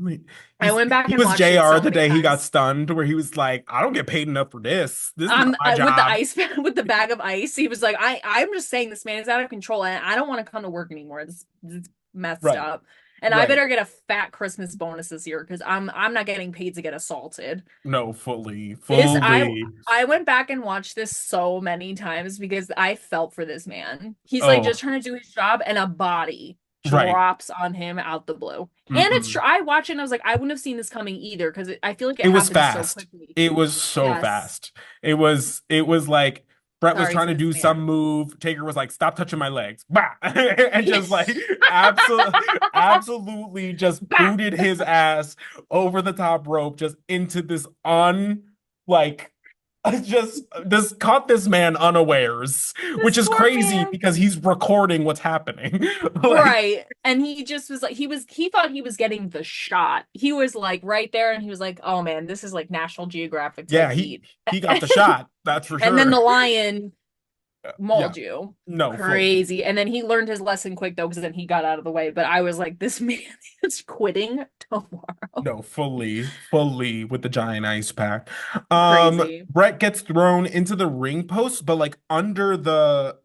I went back He and was watched it JR so the many day he got times. stunned, where he was like, I don't get paid enough for this. This is not my With the job. ice with the bag of ice, he was like, I'm just saying this man is out of control and I don't want to come to work anymore. This is messed Right, up. And I right. better get a fat Christmas bonus this year because I'm not getting paid to get assaulted. No, fully, This fully. I went back and watched this so many times because I felt for this man. He's like Oh, just trying to do his job and a body right. drops on him out the blue. And it's true. Mm-mm. I watched it and I was like, I wouldn't have seen this coming either because I feel like it It was happens so fast. quickly. It was so Yes. fast. It was like Brett was Sorry trying to to this do some man. move. Taker was like, "Stop touching my legs!" Bah! And just like absolutely just Bah! booted his ass over the top rope, just into this like just caught this man unawares, which This is poor crazy man. because he's recording what's happening. Like, Right. And he just was like he thought he was getting the shot. He was like right there and he was like, "Oh man, this is like National Geographic yeah, type he heat." he got the shot, that's for And then sure. the lion Yeah, mauled you. no, fully. Crazy. And then he learned his lesson quick though, because then he got out of the way. But I was like, this man is quitting tomorrow. No, fully with the giant ice pack. Crazy. Brett gets thrown into the ring post, but like under the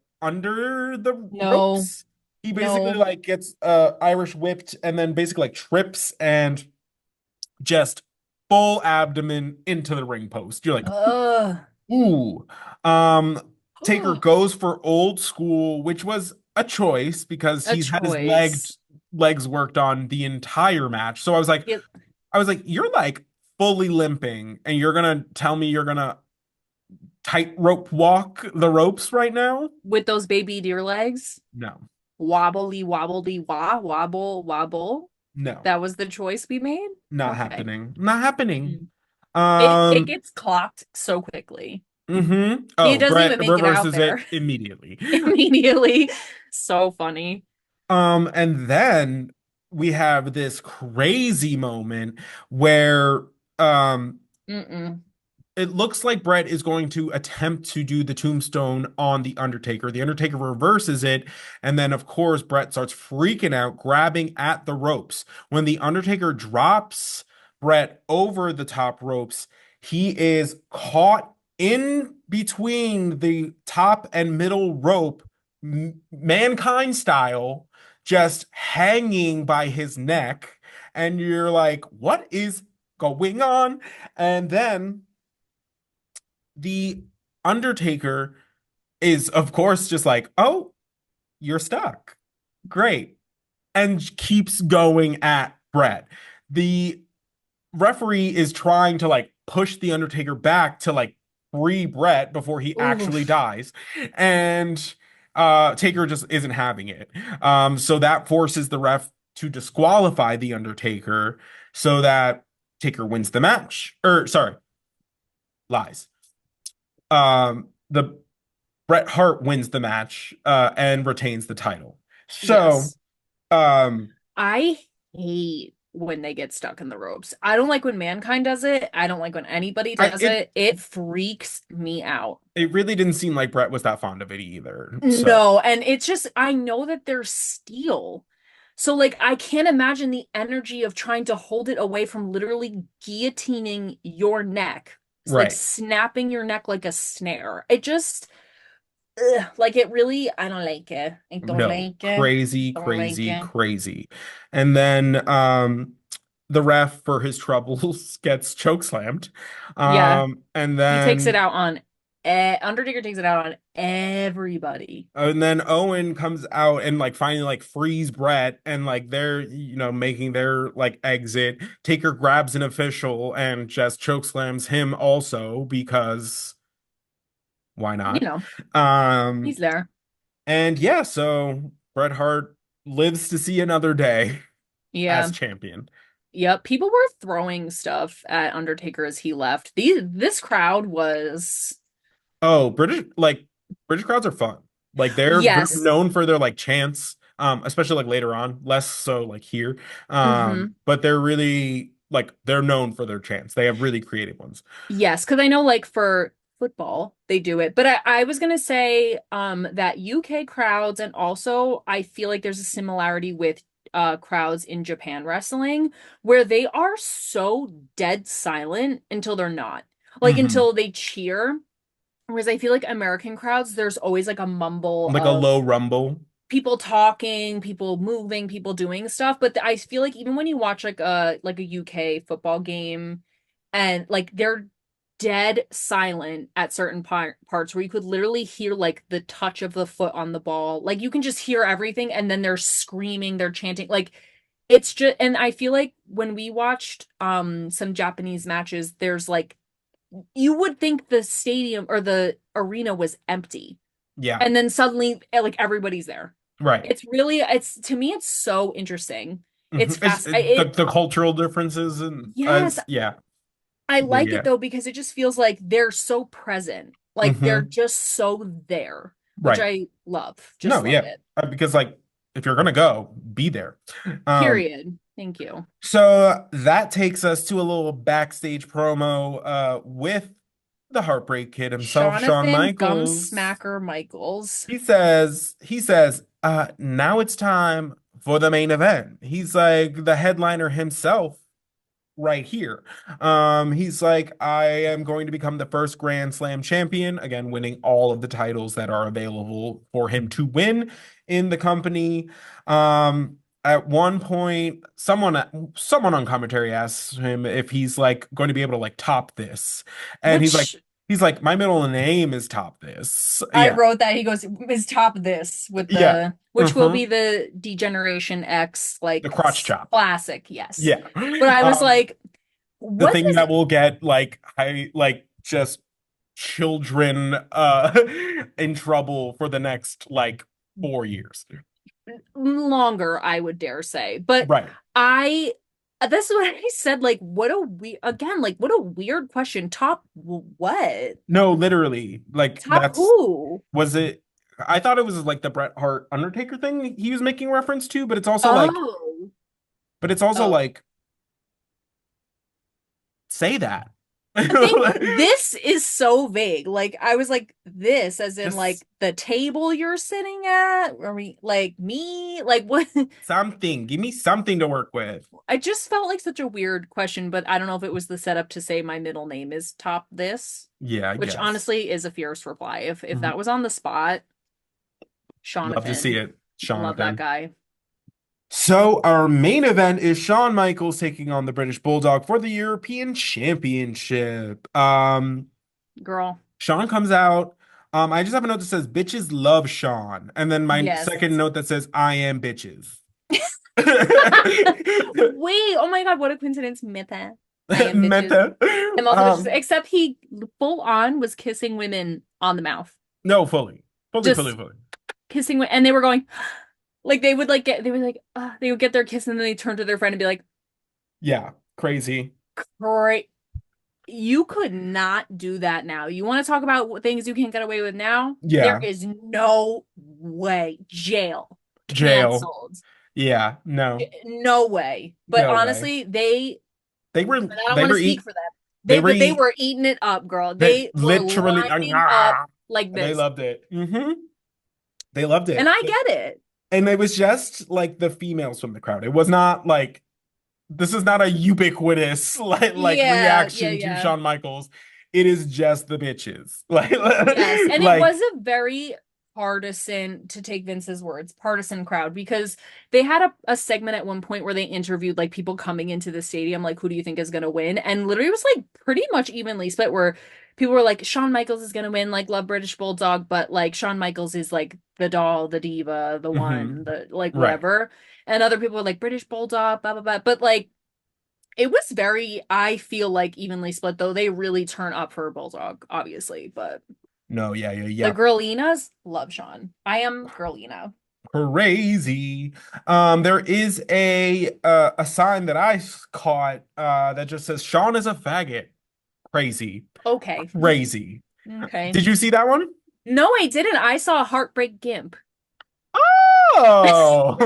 No, ropes. He basically no. like gets Irish whipped and then basically like trips and just full abdomen into the ring post. You're like, Ugh. ooh. Um, Taker goes for old school, which was a choice because A he's had his choice. legs worked on the entire match. So It, I was like, you're like fully limping, and you're gonna tell me you're gonna tightrope walk the ropes right now? with those baby deer legs, No, wobbly, wobbly, wobble, wobble. no, That was the choice we made. not Okay. happening. Not happening. Mm. It Um, gets clocked so quickly. He Oh, doesn't Brett even make it out reverses it there immediately. immediately. So funny. And then we have this crazy moment where um Mm-mm. it looks like Brett is going to attempt to do the tombstone on the Undertaker. The Undertaker reverses it, and then of course Brett starts freaking out, grabbing at the ropes. When the Undertaker drops Brett over the top ropes, he is caught in between the top and middle rope, mankind style, just hanging by his neck. And you're like, what is going on? And then the Undertaker is, of course, just like, oh, you're stuck. Great. And keeps going at Brett. The referee is trying to like push the Undertaker back to like free Brett before he actually Oof. dies. And Taker just isn't having it. So that forces the ref to disqualify the Undertaker so that Taker wins the match. Or sorry, lies. The Bret Hart wins the match and retains the title. So, Yes. um, I hate when they get stuck in the ropes. I don't like when Mankind does it. I don't like when anybody I does it it. It freaks me out. it really didn't seem like Bret was that fond of it either. So, No, and it's just I know that they're steel. So like I can't imagine the energy of trying to hold it away from literally guillotining your neck. It's like right. snapping your neck like a snare. It just like it really I don't like it. I don't No, like it. crazy, Don't like crazy, it. crazy. And then the ref for his troubles gets chokeslammed. Yeah. And He takes it then out on Undertaker takes it out on everybody. Owen comes out and like finally like frees Brett and like they're making their like exit. Taker grabs an official and just chokeslams him also because why You not? know, Um he's there. and yeah, so Bret Hart lives to see another day as Yeah. champion. Yep. People were throwing stuff at Undertaker as he left. This crowd was Oh, British crowds are fun. Like they're yes. known for their like chants, especially like later on, less so like here. Hmm. But they're really like they're known for their chants. They have really creative ones. Yes, because I know like for football they do it. But I was gonna say that UK crowds and also I feel like there's a similarity with crowds in Japan wrestling where they are so dead silent until they're not. Like Hmm. until they cheer. Whereas I feel like American crowds, there's always like a mumble Like a of low rumble. people talking, people moving, people doing stuff. But I feel like even when you watch like a UK football game and like they're dead silent at certain parts where you could literally hear like the touch of the foot on the ball. Like you can just hear everything and then they're screaming, they're chanting. Like it's just and I feel like when we watched some Japanese matches, there's like you would think the stadium or the arena was empty Yeah, and then suddenly like everybody's there. right. It's to me it's so interesting. It's It's fast it the cultural differences and yes, yeah, I like it yeah. though because it just feels like they're so present. Like they're Hmm. just so there, which Right. I love. Just No, love yeah. it. Because like if you're gonna go, be there. Um, Period. Thank you. So that takes us to a little backstage promo with the Heartbreak Kid himself, Shawn Jonathan Michaels. Gumsmacker Michaels. He says, now it's time for the main event. He's like the headliner himself right here. He's like, I am going to become the first Grand Slam champion, again, winning all of the titles that are available for him to win in the company. At one point, someone on commentary asks him if he's like going to be able to like top this. And Which he's like, my middle name is top this. I Yeah. wrote that he goes is top this with Yeah. the which will Uh-huh. be the Degeneration X The like crotch chop. classic, yes. Yeah. But I was like, The what thing does that will get like just children in trouble for the next like 4 years. longer, I would dare say. But Right. I that's what I said. Like, what a we again, like what a weird question. Top what? No, literally. Like Top that's who? was it I thought it was like the Bret Hart Undertaker thing he was making reference to, Oh. but it's also Oh. like say that. I think this is so vague. Like I was like this as in Just like the table you're sitting at or like me like what something. Give me something to work with. I just felt like such a weird question, but I don't know if it was the setup to say my middle name is top this, Yeah, I which guess. honestly is a fierce reply. If Mhm. that was on the spot, Love to see Jonathan, it, love that Jonathan. guy. So our main event is Shawn Michaels taking on the British Bulldog for the European Championship. Girl. Shawn comes out. I just have a note that says bitches love Shawn, and then my Yes. second note that says I am bitches. Wait, oh my God, what a coincidence. Meta. I am bitches. Meta. I'm also bitches. Except he full on was kissing women on the mouth. No, fully, fully, fully, Just fully. kissing and they were going like they would get they would get their kiss and then they turn to their friend and be like Yeah, crazy. Great. You could not do that now. You want to talk about things you can't get away with now? There Yeah, is no way. Jail. jail. Canceled. Yeah, no, No way. But no way. honestly, they They were and I don't they want to were speak eat for them. they They were but they eat were eating it up, girl. they They were literally lining up like they this. loved it. They loved And it. I get it. And it was just like the females from the crowd. It was not like this is not a ubiquitous like Yeah, yeah, reaction to yeah. Shawn Michaels. It is just the bitches. Yes, and it like was a very partisan, to take Vince's words, partisan crowd because they had a segment at one point where they interviewed like people coming into the stadium, like who do you think is gonna win? And literally it was like pretty much evenly split where people were like, Shawn Michaels is gonna win, like love British Bulldog, but like Shawn Michaels is like the doll, the diva, the one, mhm, the like right. whatever. And other people were like British Bulldog, blah blah blah. But like it was very, I feel like evenly split, though they really turn up for Bulldog, obviously. But No, yeah, yeah, the yeah. girlinas love Shawn. I am girlina. Crazy. There is a sign that caught that just says Shawn is a faggot. Crazy. Okay. Crazy. Okay. Did you see that one? No, I didn't. I saw Heartbreak Gimp. Oh.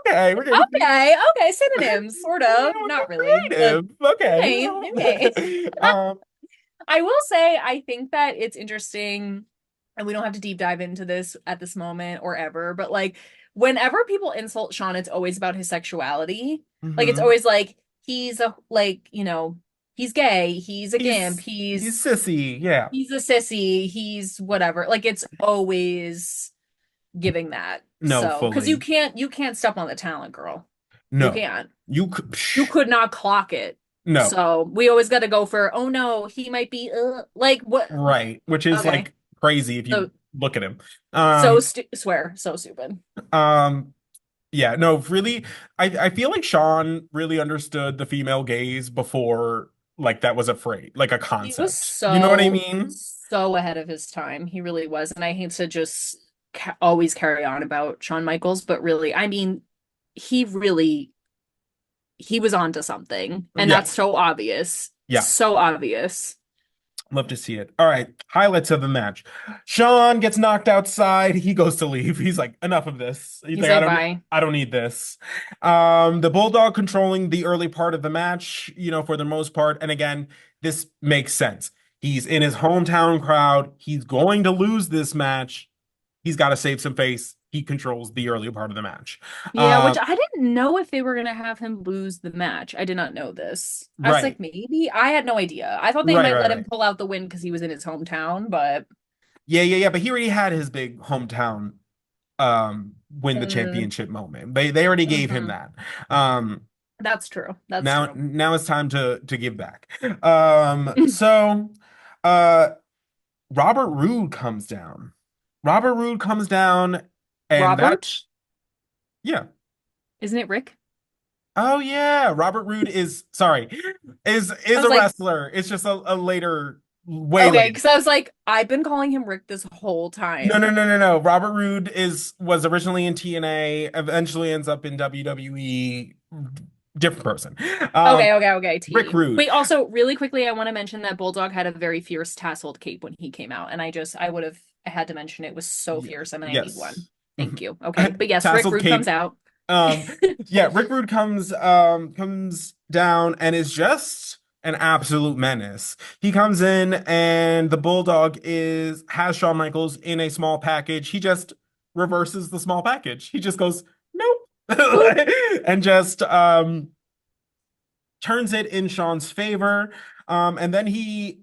Okay, we're getting Okay. Okay. Synonyms, sort of. Not really, but creative. Okay. okay. Okay. Um, I will say, I think that it's interesting, and we don't have to deep dive into this at this moment or ever, but like whenever people insult Shawn, it's always about his sexuality. Like it's mhm. always like he's a like, he's gay, he's a gimp, He's sissy, yeah. he's a sissy, he's whatever. Like it's always giving that. No, So, because fully. you can't step on the talent, girl. You No. can't. You could You could not clock it. no. So we always got to go for, oh no, he might be like what? Right, which is Okay. like crazy if you So look at him. so Um, swear, so stupid. um, yeah, no, really, I feel like Shawn really understood the female gaze before like that was a phrase, like a He was concept. You know what I so mean? so ahead of his time. He really was, and I hate to just always carry on about Shawn Michaels, but really, I mean, he really he was onto something, and Yeah, that's so obvious, yeah. so obvious. Love to see it. All right, highlights of the match. Shawn gets knocked outside. He goes to leave. He's like, enough of this. He's He's like, like, bye. I don't need this. The Bulldog controlling the early part of the match, for the most part. And again, this makes sense. He's in his hometown crowd. He's going to lose this match. He's got to save some face. He controls the early part of the match. Yeah, which Um, I didn't know if they were gonna have him lose the match. I did not know this. I was right, like, maybe. I had no idea. I thought they right, might right, let him right. pull out the win because he was in his hometown, but Yeah, yeah, yeah. But he already had his big hometown win the mm, championship moment. They already gave him mhm. that. Um That's true. That's now true. now it's time to give back. So uh Robert Roode comes down. Robert Roode comes down and that Robert, yeah. isn't it Rick? Oh yeah, Robert Roode is sorry. I Is was a like, wrestler. It's just a later way okay, later. because I was like, I've been calling him Rick this whole No, no, time. no, no, no. Robert Roode was originally in TNA, eventually ends up in WWE. Different person. Um, Okay, okay, okay, Rick T. Rude. Wait, also, really quickly, I want to mention that Bulldog had a very fierce tasseled cape when he came out, and I would have had to mention it was so Yeah, fierce, and I need one. yes. Thank you. Okay, but yes, Rick Tasseled Rude comes cape. out. Um, yeah, Rick Rude comes down and is just an absolute menace. He comes in and the Bulldog is has Shawn Michaels in a small package. He just reverses the small package. He just goes, nope. Boop. And just turns it in Shawn's favor. And then he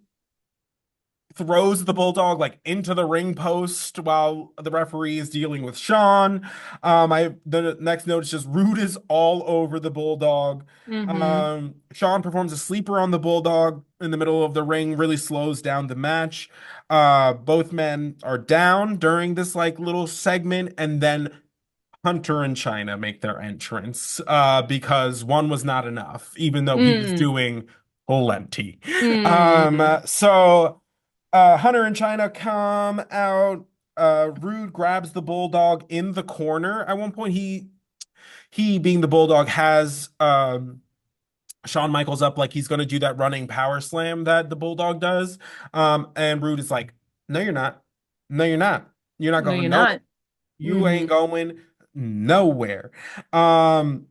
throws the Bulldog like into the ring post while the referee is dealing with Shawn. The next note is just Rude is all over the Bulldog. Mm-hmm. Shawn performs a sleeper on the Bulldog in the middle of the ring, really slows down the match. Both men are down during this like little segment, and then Hunter and Chyna make their entrance because one was not enough, even though he was Mm. doing plenty. Mm. Hunter and Chyna come out. Rude grabs the Bulldog in the corner. At one point, he being the Bulldog has Shawn Michaels up like he's going to do that running power slam that the Bulldog does. And Rude is like, no, you're not. No, you're not. You're not No, going you're nowhere. not. You Hmm. ain't going nowhere. Um,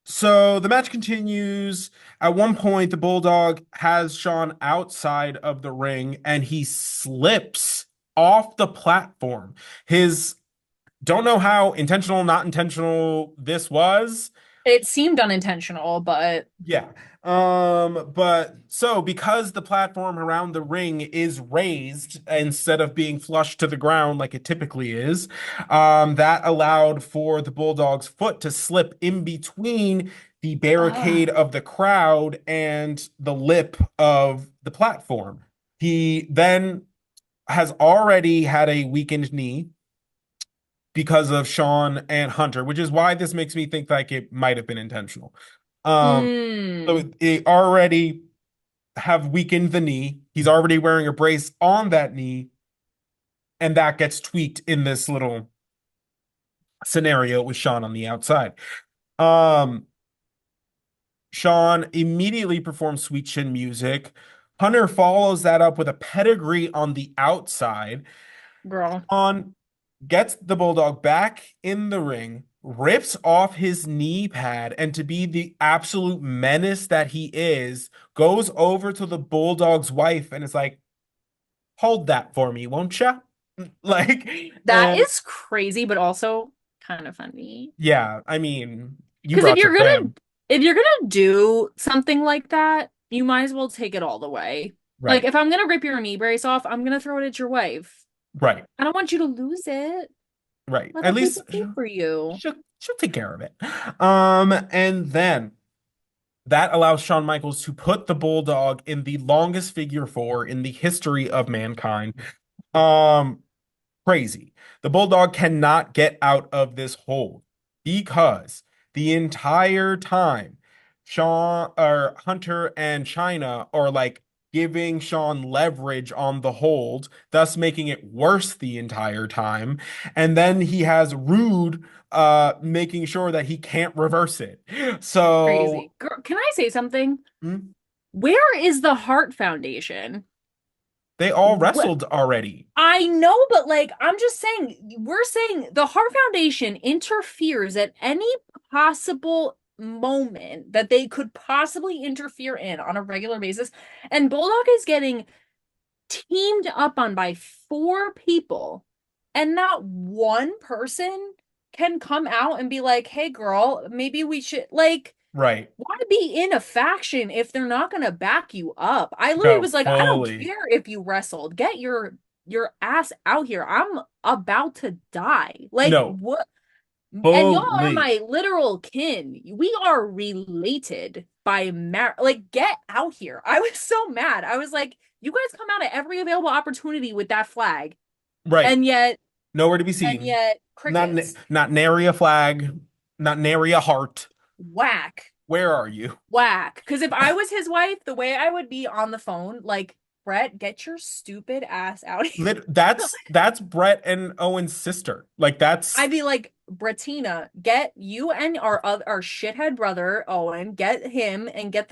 so the match continues. At one point, the Bulldog has Shawn outside of the ring and he slips off the platform. His don't know how intentional, not intentional this was. It seemed unintentional, but Yeah. But so because the platform around the ring is raised instead of being flushed to the ground like it typically is, that allowed for the Bulldog's foot to slip in between the barricade ah, of the crowd and the lip of the platform. He then has already had a weakened knee because of Shawn and Hunter, which is why this makes me think like it might have been intentional. Um, so mm, they already have weakened the knee. He's already wearing a brace on that knee, and that gets tweaked in this little scenario with Shawn on the outside. Um, Shawn immediately performs sweet chin music. Hunter follows that up with a pedigree on the outside. girl. On gets the Bulldog back in the ring, rips off his knee pad, and to be the absolute menace that he is, goes over to the Bulldog's wife and is like, hold that for me, won't ya? Like, That and is crazy, but also kind of funny. yeah, I mean, you Because brought your fam. if you're gonna do something like that, you might as well take it all the way. Like Right, if I'm gonna rip your knee brace off, I'm gonna throw it at your wife. right, I don't want you to lose it. right. Let At other least people pay for you. she'll take care of it. And then that allows Shawn Michaels to put the Bulldog in the longest figure four in the history of mankind. Um, Crazy. The Bulldog cannot get out of this hold because the entire time Shawn or Hunter and Chyna are like giving Shawn leverage on the hold, thus making it worse the entire time. And then he has Rude making sure that he can't reverse it. So Crazy. Girl, can I say something? hmm, Where is the Hart Foundation? they all What? wrestled already. I know, but like, I'm just saying, we're saying the Hart Foundation interferes at any possible moment that they could possibly interfere in on a regular basis. And Bulldog is getting teamed up on by four people, and not one person can come out and be like, hey, girl, maybe we should, like, Right. why be in a faction if they're not going to back you up? I literally No, was like, I don't fully. care if you wrestled. Get your ass out here. I'm about to die. Like No, what? And y'all are fully. my literal kin. We are related by like get out here. I was so mad. I was like, you guys come out at every available opportunity with that flag. Right. And yet Nowhere to be and seen. yet Not crickets. not nary a flag, not nary a heart. Whack. Where are you? Whack. Because if I was his wife, the way I would be on the phone, like, Brett, get your stupid ass out here. That's Brett and Owen's sister. Like that's I'd be like, Brettina, get you and our shithead brother Owen, get him and get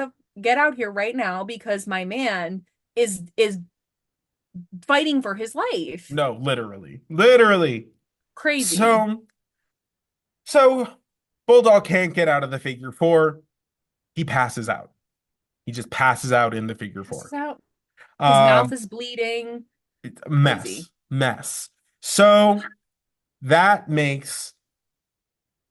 out here right now because my man is fighting for his life. no, literally. Literally. Crazy. So so Bulldog can't get out of the figure four. He passes out. He just passes out in the figure Passes four. out. His mouth Um is bleeding. it's a Crazy. mess. So that makes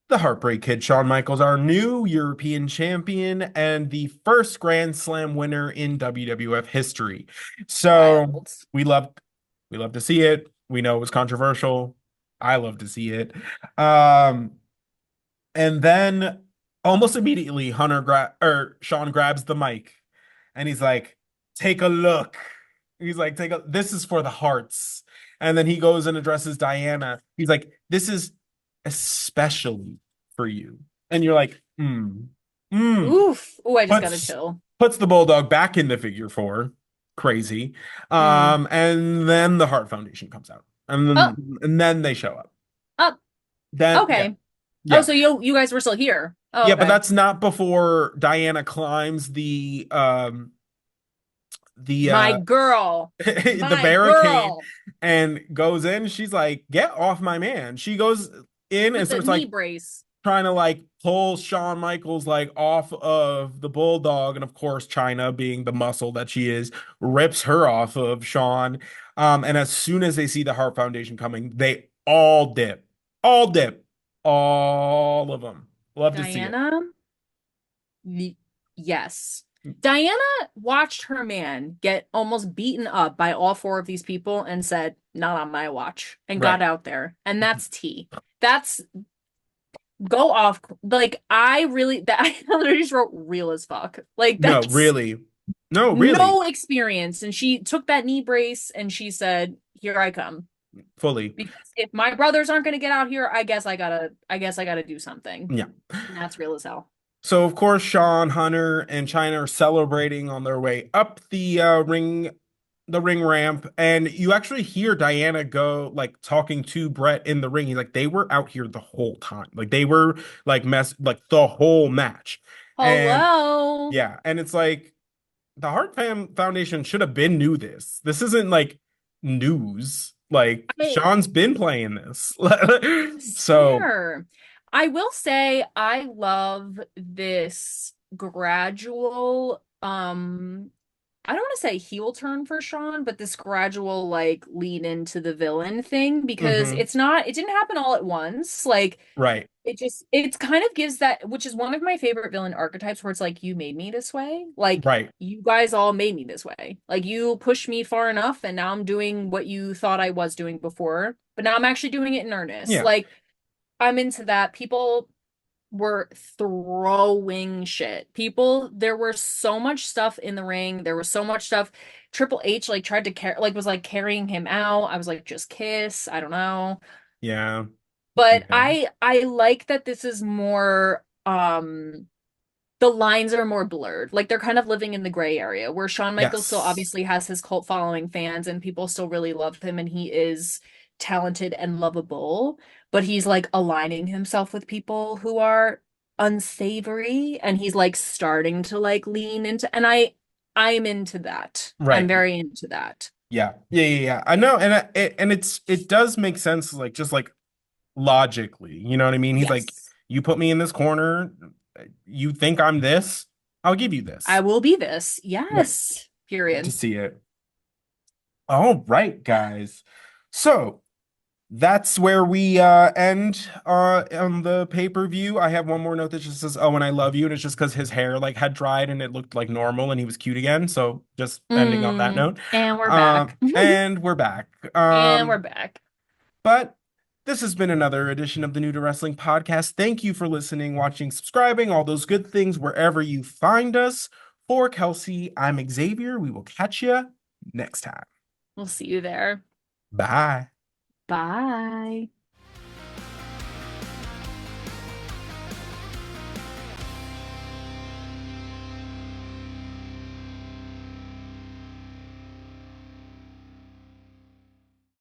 the Heartbreak Kid, Shawn Michaels, our new European champion and the first Grand Slam winner in WWF history. So Wild. we love we love to see it. We know it was controversial. I love to see it. Um, and then almost immediately, Shawn grabs the mic and he's like, "Take a look." He's like, "Take a. This is for the hearts." And then he goes and addresses Diana. He's like, "This is especially for you." And you're like, hmm. Oof. Ooh, I just got a Puts chill. puts the Bulldog back in the figure four. Crazy. Mm. And then the Heart Foundation comes out. Up, And then they show up. up. Then yeah. Okay. Oh, Yeah. so you guys were still here. Oh, Yeah, but okay. that's not before Diana climbs the My girl. the My barricade girl. and goes in. She's like, "Get off my man." She goes in and With the starts knee like brace. trying to like pull Shawn Michaels like off of the Bulldog, and of course Chyna, being the muscle that she is, rips her off of Shawn. And as soon as they see the Hart Foundation coming, they all dip, all of them. Love to see it. Diana? Yes. Diana watched her man get almost beaten up by all four of these people and said, "Not on my watch," and got Right. out there. And that's tea. That's go off. Like, I really, that I literally just wrote real as fuck. Like, No, that's really. No, really. no experience. And she took that knee brace and she said, "Here I come." Fully. Because if my brothers aren't gonna get out here, I guess I gotta do something. Yeah. And that's real as hell. So of course Sean, Hunter, and China are celebrating on their way up the ring ramp, and you actually hear Diana go like talking to Brett in the ring. He's like, they were out here the whole time. Like they were like like the whole match. And Hello. yeah, and it's like the Foundation should have been knew this. This isn't like news. Like I Sean's been playing this. So Fair. I will say I love this gradual I don't want to say heel turn for Shawn, but this gradual like lean into the villain thing because mhm, it didn't happen all at once. Like right, it kind of gives that, which is one of my favorite villain archetypes where it's like you made me this way. Like right. you guys all made me this way. Like you pushed me far enough and now I'm doing what you thought I was doing before, but now I'm actually doing it in earnest. Yeah. Like I'm into that. People were throwing shit. There were so much stuff in the ring. There was so much stuff. Triple H like tried to carry, like was like carrying him out. I was like, just kiss. I don't know. Yeah. But Yeah. I like that this is more the lines are more blurred. Like they're kind of living in the gray area where Shawn Michaels still Yes. obviously has his cult following fans and people still really love him and he is talented and lovable, but he's like aligning himself with people who are unsavory and he's like starting to like lean into and I'm into that. I'm Right. very into that. Yeah. Yeah. Yeah. Yeah. I know, and it does make sense, like just like logically. You know what I mean? He's like, Yes. you put me in this corner. You think I'm this? I'll give you I this. will be this. Yeah. Yes. Love to Period. see it. All right, guys. So that's where we end on the pay-per-view. I have one more note that just says, "Oh, and I love you," and it's just because his hair like had dried and it looked like normal and he was cute again. So just ending on that note. And we're back. And we're back. And we're back. But this has been another edition of the New to Wrestling podcast. Thank you for listening, watching, subscribing, all those good things wherever you find us. For Kelsey, I'm Xavier. We will catch you next time. We'll see you there. Bye. Bye.